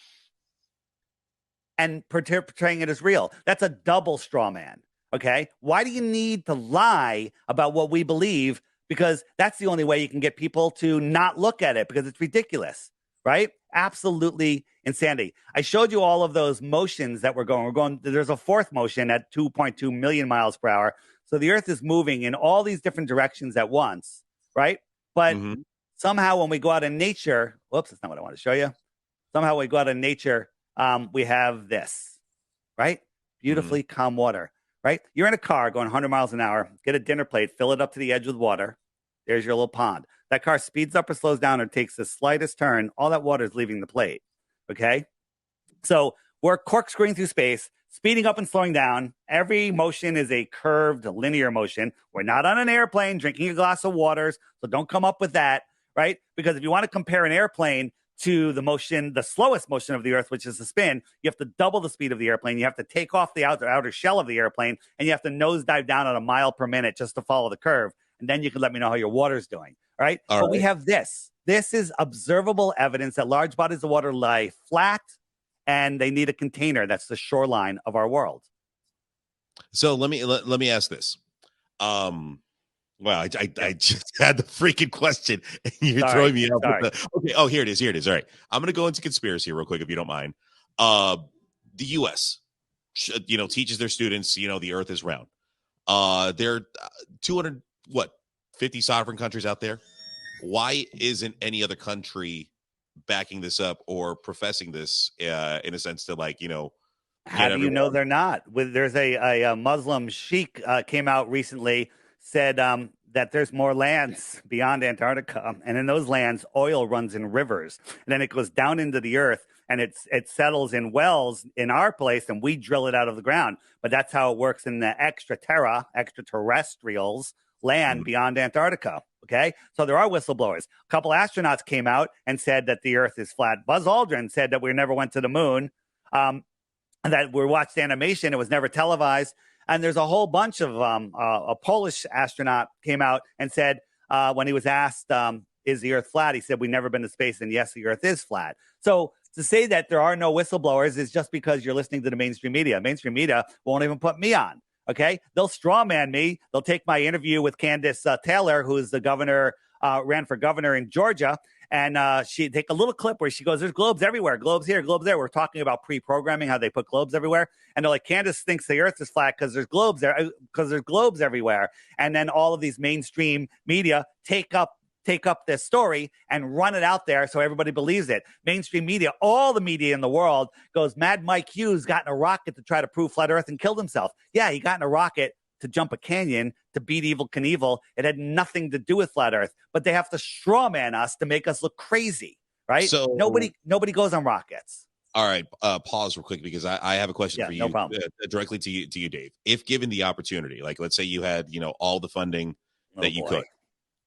and portraying it as real. That's a double straw man. Okay. Why do you need to lie about what we believe? Because that's the only way you can get people to not look at it, because it's ridiculous. right? Absolutely insanity. I showed you all of those motions that we're going. There's a fourth motion at 2.2 million miles per hour. So the Earth is moving in all these different directions at once, right? But Mm-hmm. somehow when we go out in nature, whoops, that's not what I want to show you. Somehow we go out in nature, we have this, right? Mm-hmm. Beautifully calm water, right? You're in a car going 100 miles an hour, get a dinner plate, fill it up to the edge with water. There's your little pond. That car speeds up or slows down or takes the slightest turn. All that water is leaving the plate. Okay. So we're corkscrewing through space, speeding up and slowing down. Every motion is a curved linear motion. We're not on an airplane drinking a glass of waters. So don't come up with that, right? Because if you want to compare an airplane to the motion, the slowest motion of the Earth, which is the spin, you have to double the speed of the airplane. You have to take off the outer shell of the airplane, and you have to nosedive down at a mile per minute just to follow the curve. And then you can let me know how your water's doing. All right. All but right. we have this. This is observable evidence that large bodies of water lie flat and they need a container. That's the shoreline of our world. So let me ask this. Well, I just had the freaking question, and you're throwing me off. Okay. Oh, here it is. Here it is. All right. I'm going to go into conspiracy real quick, if you don't mind. The U.S., teaches their students, the Earth is round. There are 50 sovereign countries out there. Why isn't any other country backing this up or professing this in a sense to how do you know they're not? There's a Muslim sheikh came out recently, said that there's more lands beyond Antarctica, and in those lands, oil runs in rivers, and then it goes down into the earth, and it settles in wells in our place, and we drill it out of the ground. But that's how it works in the extraterrestrials land beyond Antarctica. Okay, so there are whistleblowers. A couple astronauts came out and said that the Earth is flat. Buzz Aldrin said that we never went to the moon. That we watched animation. It was never televised. And there's a whole bunch of a Polish astronaut came out and said when he was asked, is the Earth flat? He said, we've never been to space. And yes, the Earth is flat. So to say that there are no whistleblowers is just because you're listening to the mainstream media. Mainstream media won't even put me on. Okay. They'll strawman me. They'll take my interview with Candace Taylor, who's the governor, ran for governor in Georgia. And she take a little clip where she goes, there's globes everywhere, globes here, globes there. We're talking about pre-programming, how they put globes everywhere. And they're like, Candace thinks the Earth is flat because there's globes there, because there's globes everywhere. And then all of these mainstream media take up this story and run it out there so everybody believes it. Mainstream media, all the media in the world goes, Mad Mike Hughes got in a rocket to try to prove flat Earth and killed himself. Yeah, he got in a rocket to jump a canyon to beat Evel Knievel. It had nothing to do with flat Earth, but they have to strawman us to make us look crazy, right? So nobody goes on rockets. All right, pause real quick because I have a question for you, no problem. Directly to you, Dave. If given the opportunity, like let's say you had all the funding that you could,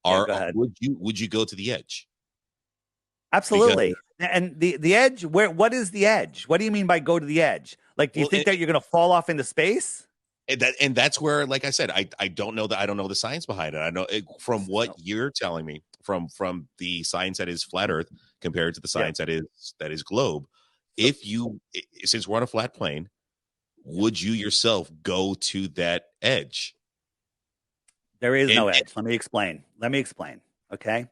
go ahead. would you go to the edge? Absolutely. And the edge, what is the edge? What do you mean by go to the edge? Like, do you think that you're going to fall off into space? And that's where, like I said, I don't know that. I don't know the science behind it. I know from what you're telling me, from the science that is flat Earth compared to the science that is globe. Since we're on a flat plane, would you yourself go to that edge? There is no edge. Let me explain. Okay.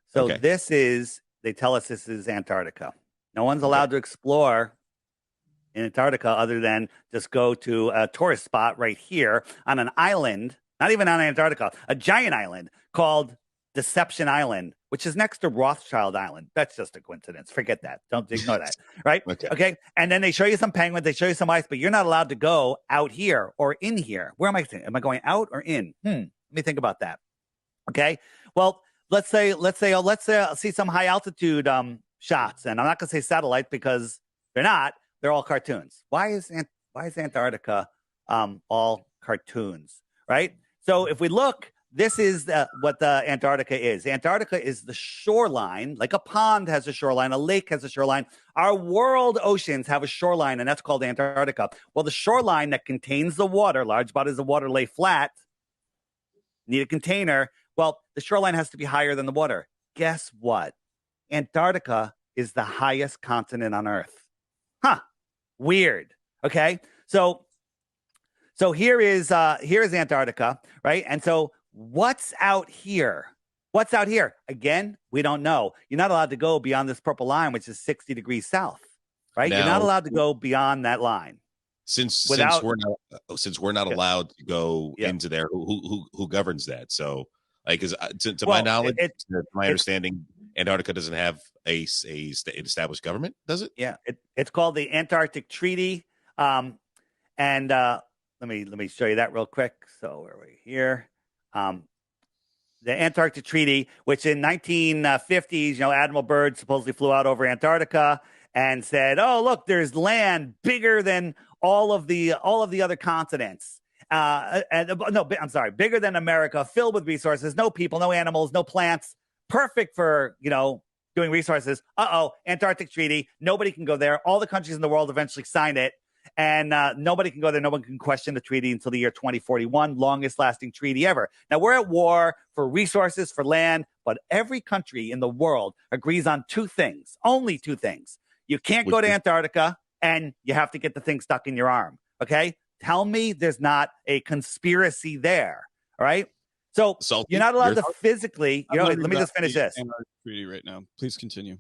So they tell us this is Antarctica. No one's allowed to explore in Antarctica other than just go to a tourist spot right here on an island, not even on Antarctica, a giant island called Deception Island, which is next to Rothschild Island. That's just a coincidence. Forget that. Don't ignore that. Right? Okay. And then they show you some penguins, they show you some ice, but you're not allowed to go out here or in here. Where am I saying? Am I going out or in? Let me think about that. Okay. Well, let's say I'll see some high altitude shots, and I'm not going to say satellite because they're not. They're all cartoons. Why is Antarctica all cartoons, right? So if we look, this is what the Antarctica is. Antarctica is the shoreline, like a pond has a shoreline, a lake has a shoreline. Our world oceans have a shoreline, and that's called Antarctica. Well, the shoreline that contains the water, large bodies of water lay flat, need a container. Well, the shoreline has to be higher than the water. Guess what? Antarctica is the highest continent on Earth. Huh. Weird. Okay. So here is Antarctica, right? And so what's out here? What's out here? Again, we don't know. You're not allowed to go beyond this purple line, which is 60 degrees south, right? You're not Now, allowed to go beyond that line. since Without, we're not allowed to go yeah. into there, who governs that? So, like, is to my Well, knowledge, to my it's understanding, Antarctica doesn't have an established government, does it? yeah, it's called the Antarctic Treaty. And let me show you that real quick. So where are we here? The Antarctic Treaty, which in 1950s, you know, Admiral Byrd supposedly flew out over Antarctica and said, "Oh, look, there's land bigger than all of the other continents." No, I'm sorry, bigger than America, filled with resources, no people, no animals, no plants, perfect for, you know, doing resources. Antarctic Treaty, nobody can go there. All the countries in the world eventually sign it. And nobody can go there. No one can question the treaty until the year 2041, longest lasting treaty ever. Now, we're at war for resources, for land, but every country in the world agrees on two things, only two things. You can't go to Antarctica, and you have to get the thing stuck in your arm. Okay? Tell me there's not a conspiracy there. All right? So you're not allowed to physically, you know, let me just finish this. Antarctic Treaty right now. Please continue.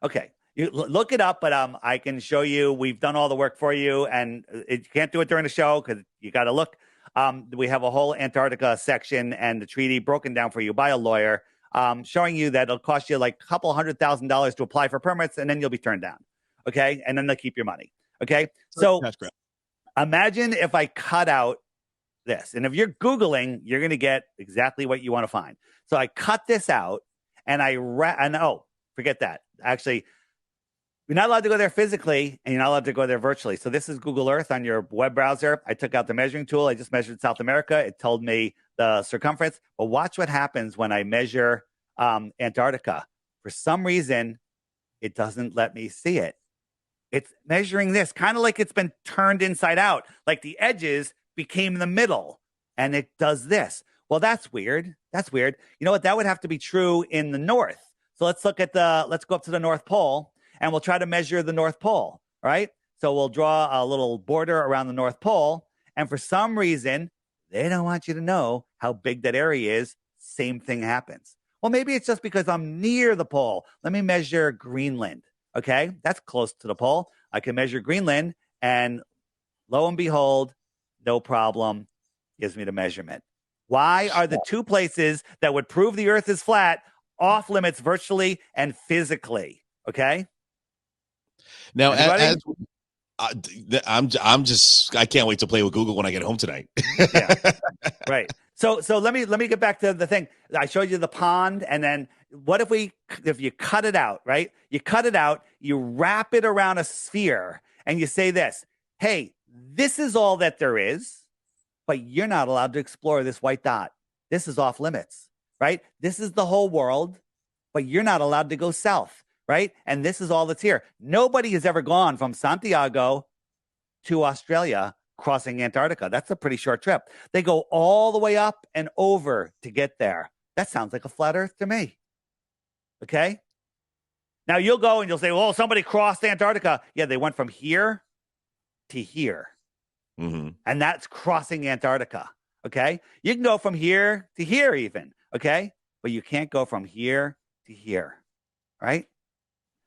Okay. You look it up, but I can show you. We've done all the work for you, and you can't do it during the show because you got to look. We have a whole Antarctica section and the treaty broken down for you by a lawyer, showing you that it'll cost you like a couple $100,000 to apply for permits, and then you'll be turned down. Okay, and then they'll keep your money. Okay, so imagine if I cut out this, and if you're Googling, you're going to get exactly what you want to find. So I cut this out, and forget that. Actually, you're not allowed to go there physically, and you're not allowed to go there virtually. So this is Google Earth on your web browser. I took out the measuring tool. I just measured South America. It told me the circumference. But watch what happens when I measure Antarctica. For some reason, it doesn't let me see it. It's measuring this, kind of like it's been turned inside out, like the edges became the middle, and it does this. Well, that's weird. That's weird. You know what? That would have to be true in the north. So let's go up to the North Pole. And we'll try to measure the North Pole, all right? So we'll draw a little border around the North Pole. And for some reason, they don't want you to know how big that area is. Same thing happens. Well, maybe it's just because I'm near the pole. Let me measure Greenland, okay? That's close to the pole. I can measure Greenland, and lo and behold, no problem, gives me the measurement. Why are the two places that would prove the Earth is flat off limits virtually and physically, okay? Now, I can't wait to play with Google when I get home tonight. Yeah, right. So let me get back to the thing. I showed you the pond, and then what if you cut it out, right? You cut it out, you wrap it around a sphere, and you say this: hey, this is all that there is, but you're not allowed to explore this white dot. This is off limits, right? This is the whole world, but you're not allowed to go south. Right? And this is all that's here. Nobody has ever gone from Santiago to Australia crossing Antarctica. That's a pretty short trip. They go all the way up and over to get there. That sounds like a flat Earth to me. Okay? Now you'll go and you'll say, well, somebody crossed Antarctica. Yeah, they went from here to here. Mm-hmm. And that's crossing Antarctica. Okay? You can go from here to here even. Okay? But you can't go from here to here. Right?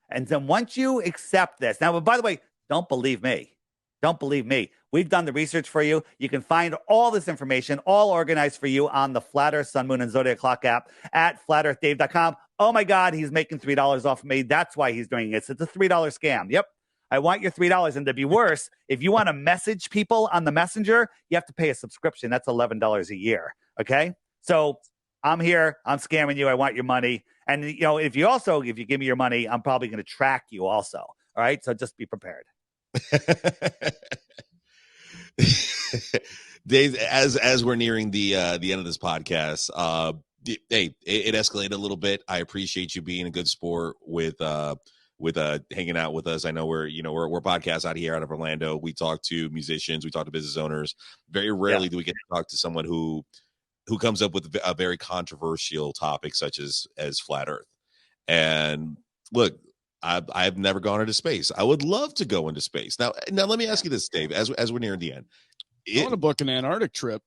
And then once you accept this, now, by the way, don't believe me. Don't believe me. We've done the research for you. You can find all this information, all organized for you on the Flat Earth, Sun, Moon, and Zodiac Clock app at flatearthdave.com. Oh my God, he's making $3 off of me. That's why he's doing this. It's a $3 scam. Yep. I want your $3. And to be worse, if you want to message people on the messenger, you have to pay a subscription. That's $11 a year. Okay. So I'm here. I'm scamming you. I want your money. And, you know, if you give me your money, I'm probably going to track you also. All right. So just be prepared. Dave, as we're nearing the end of this podcast, hey, it escalated a little bit. I appreciate you being a good sport with hanging out with us. I know we're podcasts out here out of Orlando. We talk to musicians, we talk to business owners. Very rarely do we get to talk to someone who comes up with a very controversial topic such as flat Earth. And look, I've never gone into space. I would love to go into space. Now let me ask you this, Dave, as we're nearing the end. I want to book an Antarctic trip.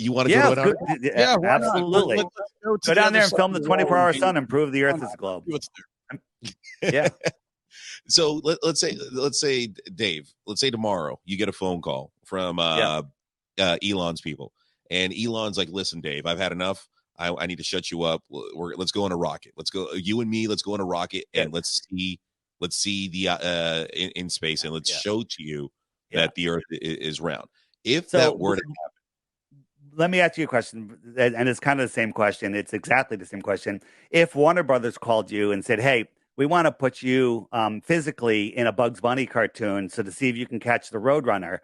You want to Yeah, go to Antarctica? Yeah, why not? absolutely. Let's go to Go the down other there and side film of the the world 24-hour and sun and prove the Earth is a globe. see what's there. Yeah. So let's say Dave, let's say tomorrow you get a phone call from Elon's people, and Elon's like, "Listen, Dave, I've had enough. I need to shut you up. Let's go on a rocket. Let's go, you and me. Let's go on a rocket, and let's see the in space, and let's show to you that the Earth is round. If that were to let me ask you a question, and it's kind of the same question. It's exactly the same question. If Warner Brothers called you and said, "Hey, we want to put you physically in a Bugs Bunny cartoon, so to see if you can catch the Roadrunner,"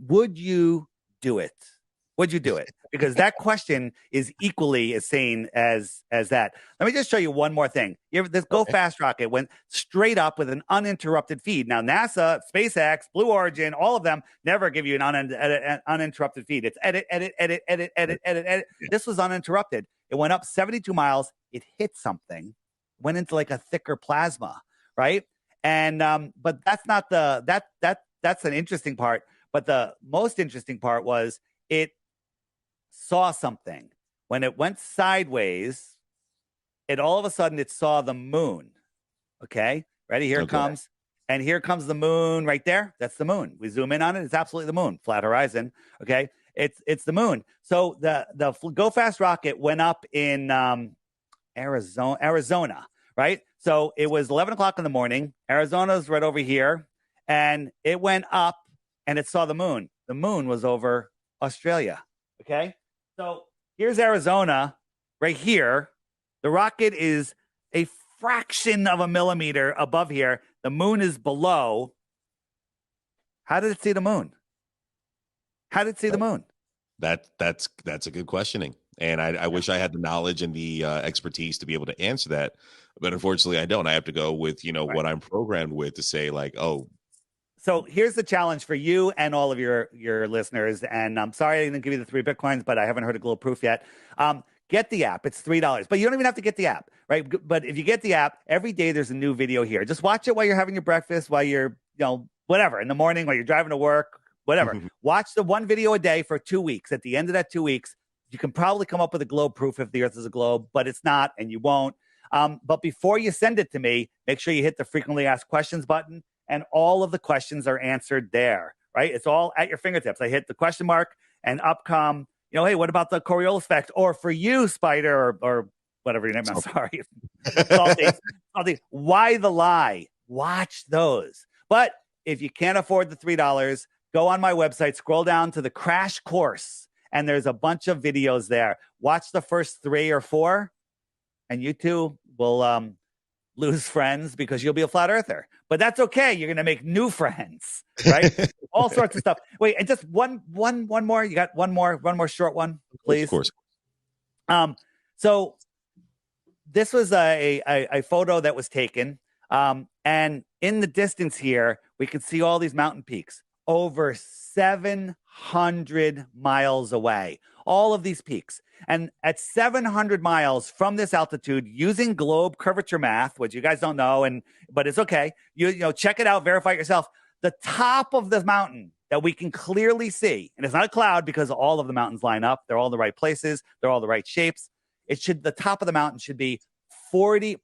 would you do it? Would you do it? Because that question is equally as sane as that. Let me just show you one more thing. This Go Fast rocket went straight up with an uninterrupted feed. Now, NASA, SpaceX, Blue Origin, all of them never give you an uninterrupted feed. It's edit. This was uninterrupted. It went up 72 miles. It hit something, went into like a thicker plasma, right? And but that's not that's an interesting part. But the most interesting part was it saw something. When it went sideways, it all of a sudden it saw the moon. Okay, ready? Here it comes. And here comes the moon right there. That's the moon. We zoom in on it. It's absolutely the moon. Flat horizon. Okay, it's the moon. So the Go Fast rocket went up in Arizona, right? So it was 11 o'clock in the morning. Arizona's right over here, and it went up and it saw the moon. The moon was over Australia. Okay, so here's Arizona right here. The rocket is a fraction of a millimeter above here. The moon is below. How did it see the moon? How did it see the moon? That's a good questioning. And I wish I had the knowledge and the expertise to be able to answer that. But unfortunately, I don't. I have to go with, what I'm programmed with to say like, oh. So here's the challenge for you and all of your listeners. And I'm sorry I didn't give you the 3 Bitcoins, but I haven't heard a globe proof yet. Get the app. It's $3. But you don't even have to get the app, right? But if you get the app, every day there's a new video here. Just watch it while you're having your breakfast, while you're, whatever, in the morning, while you're driving to work, whatever. Watch the one video a day for 2 weeks. At the end of that 2 weeks, you can probably come up with a globe proof if the Earth is a globe, but it's not, and you won't. But before you send it to me, make sure you hit the frequently asked questions button, and all of the questions are answered there, right? It's all at your fingertips. I hit the question mark, and up come, hey, what about the Coriolis effect? Or for you, Spider, or whatever your name is, I'm sorry. Salty. Why the lie? Watch those. But if you can't afford the $3, go on my website, scroll down to the crash course, and there's a bunch of videos there. Watch the first 3 or 4, and you too will lose friends because you'll be a flat earther. But that's okay. You're going to make new friends, right? All sorts of stuff. Wait, and just one more. You got one more short one, please? Of course. So this was a photo that was taken, and in the distance here, we can see all these mountain peaks over 700 miles away. All of these peaks. And at 700 miles from this altitude, using globe curvature math, which you guys don't know, but it's okay. You check it out, verify it yourself. The top of the mountain that we can clearly see, and it's not a cloud because all of the mountains line up. They're all in the right places. They're all the right shapes. The top of the mountain should be 40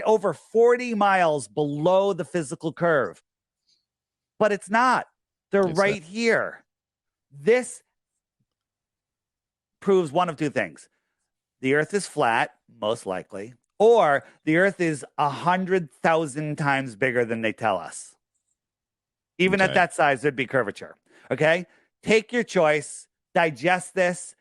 over 40 miles below the physical curve. But it's not. They're right here. This proves one of 2 things. The Earth is flat, most likely, or the Earth is 100,000 times bigger than they tell us. Even at that size, there'd be curvature. Okay? Take your choice. Digest this.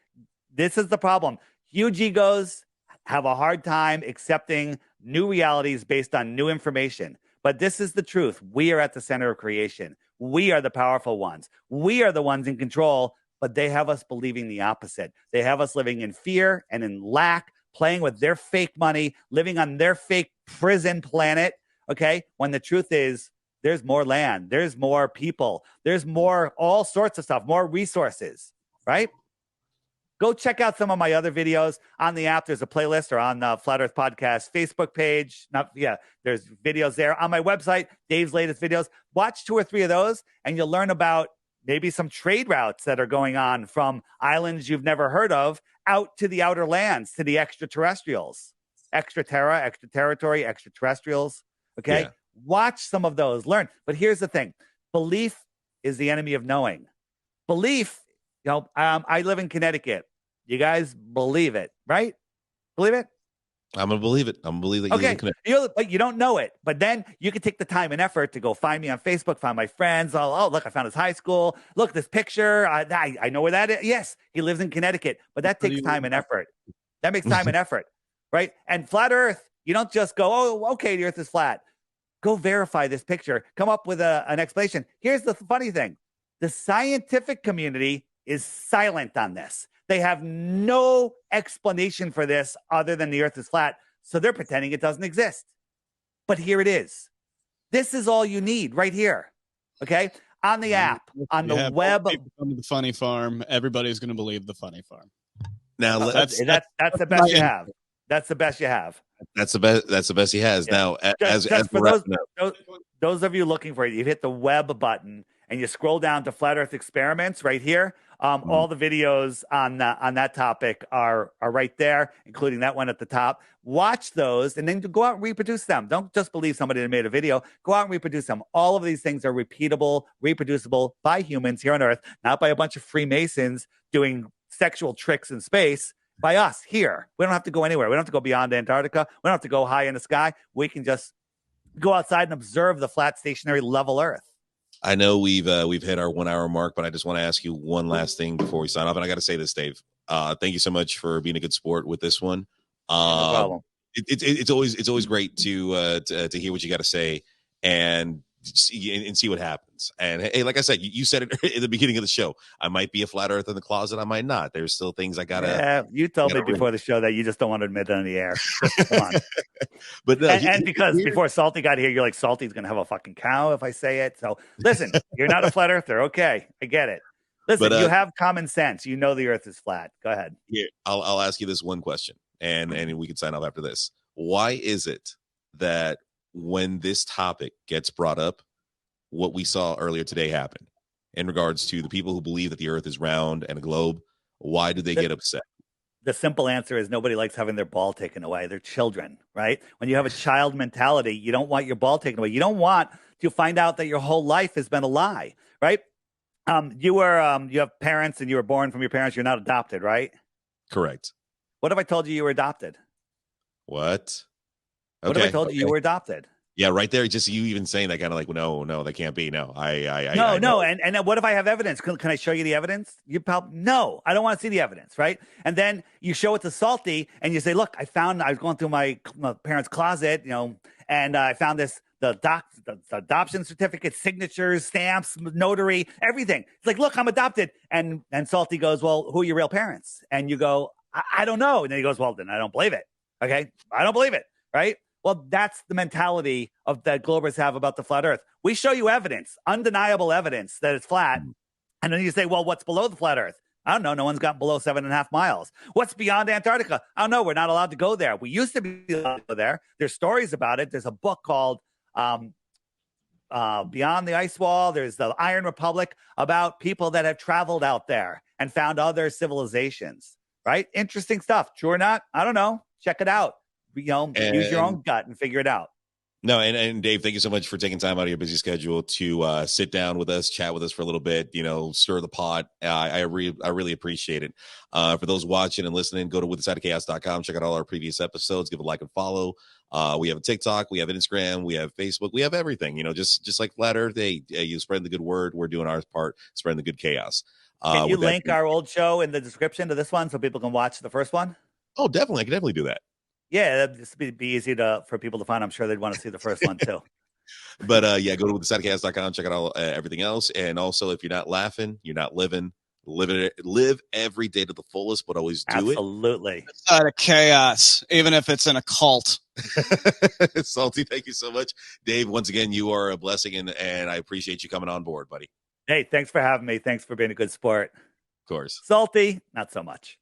This is the problem. Huge egos have a hard time accepting new realities based on new information. But this is the truth. We are at the center of creation. We are the powerful ones. We are the ones in control, but they have us believing the opposite. They have us living in fear and in lack, playing with their fake money, living on their fake prison planet, okay? When the truth is, there's more land, there's more people, there's more all sorts of stuff, more resources, right? Go check out some of my other videos on the app. There's a playlist, or on the Flat Earth Podcast Facebook page. There's videos there. On my website, Dave's latest videos. Watch 2 or 3 of those, and you'll learn about maybe some trade routes that are going on from islands you've never heard of out to the outer lands, to the extraterrestrials, extra terra, extra territory, extraterrestrials. Okay. Yeah. Watch some of those, learn. But here's the thing. Belief is the enemy of knowing. Belief, I live in Connecticut. You guys believe it, right? Believe it? I'm gonna believe it. I'm gonna believe that you live in Connecticut. But you don't know it. But then you can take the time and effort to go find me on Facebook, find my friends. Oh, look, I found his high school. Look, this picture. I know where that is. Yes, he lives in Connecticut. But that takes time and effort. That makes time and effort, right? And flat Earth, you don't just go, oh, okay, the Earth is flat. Go verify this picture. Come up with an explanation. Here's the funny thing. The scientific community is silent on this. They have no explanation for this other than the Earth is flat. So they're pretending it doesn't exist. But here it is. This is all you need right here. Okay? On the app, on the web. Come to the funny farm. Everybody's going to believe the funny farm. Now that's the best you have. That's the best you have. That's the best. That's the best he has. Yeah. Now, just for those of you looking for it, you hit the web button and you scroll down to Flat Earth Experiments right here. All the videos on that topic are right there, including that one at the top. Watch those and then go out and reproduce them. Don't just believe somebody that made a video. Go out and reproduce them. All of these things are repeatable, reproducible by humans here on Earth, not by a bunch of Freemasons doing sexual tricks in space. By us here. We don't have to go anywhere. We don't have to go beyond Antarctica. We don't have to go high in the sky. We can just go outside and observe the flat, stationary, level Earth. I know we've hit our 1 hour mark, but I just want to ask you one last thing before we sign off. And I got to say this, Dave. Thank you so much for being a good sport with this one. No problem. It's always great to hear what you got to say and see what happens. And hey, like I said, you said it in the beginning of the show. I might be a flat Earth in the closet. I might not. There's still things I gotta. Yeah, you told me before the show that you just don't want to admit it on the air. Come on. But no, and because before Salty got here, you're like, Salty's gonna have a fucking cow if I say it. So listen, you're not a flat earther. Okay, I get it. Listen, you have common sense. You know the Earth is flat. Go ahead. Here, I'll ask you this one question, and we can sign off after this. Why is it that when this topic gets brought up, what we saw earlier today happen in regards to the people who believe that the Earth is round and a globe? Why do they get upset? The simple answer is nobody likes having their ball taken away. They're children, right? When you have a child mentality, you don't want your ball taken away. You don't want to find out that your whole life has been a lie, right? You have parents and you were born from your parents. You're not adopted, right? Correct. What if I told you were adopted? What? Okay. What if I told you were adopted? Yeah, right there. Just you even saying that kind of like, no, that can't be. No, no. And what if I have evidence? Can I show you the evidence? No, I don't want to see the evidence, right? And then you show it to Salty and you say, look, I was going through my parents' closet, and I found this, the adoption certificate, signatures, stamps, notary, everything. It's like, look, I'm adopted. And Salty goes, well, who are your real parents? And you go, I don't know. And then he goes, well, then I don't believe it. Okay, I don't believe it, right? Well, that's the mentality of that Globers have about the flat Earth. We show you evidence, undeniable evidence that it's flat. And then you say, well, what's below the flat Earth? I don't know. No one's gotten below 7.5 miles. What's beyond Antarctica? I don't know. We're not allowed to go there. We used to be allowed to go there. There's stories about it. There's a book called Beyond the Ice Wall. There's the Iron Republic about people that have traveled out there and found other civilizations, right? Interesting stuff. True or not? I don't know. Check it out. Use your own gut and figure it out. No, and Dave, thank you so much for taking time out of your busy schedule to sit down with us, chat with us for a little bit, stir the pot. I really appreciate it. For those watching and listening, go to withthesideofchaos.com, check out all our previous episodes, give a like and follow. We have a TikTok, we have Instagram, we have Facebook, we have everything, just like Flat Earth. Hey, you spread the good word. We're doing our part, spreading the good chaos. Can you link our old show in the description to this one so people can watch the first one? Oh, definitely. I can definitely do that. Yeah, that'd be easy for people to find. I'm sure they'd want to see the first one too. But go to withthesideofchaos.com, check out all everything else. And also, if you're not laughing, you're not living. Live every day to the fullest, but always do Absolutely. It. Side of chaos, even if it's in a cult. Salty, thank you so much. Dave, once again, you are a blessing, and I appreciate you coming on board, buddy. Hey, thanks for having me. Thanks for being a good sport. Of course. Salty, not so much.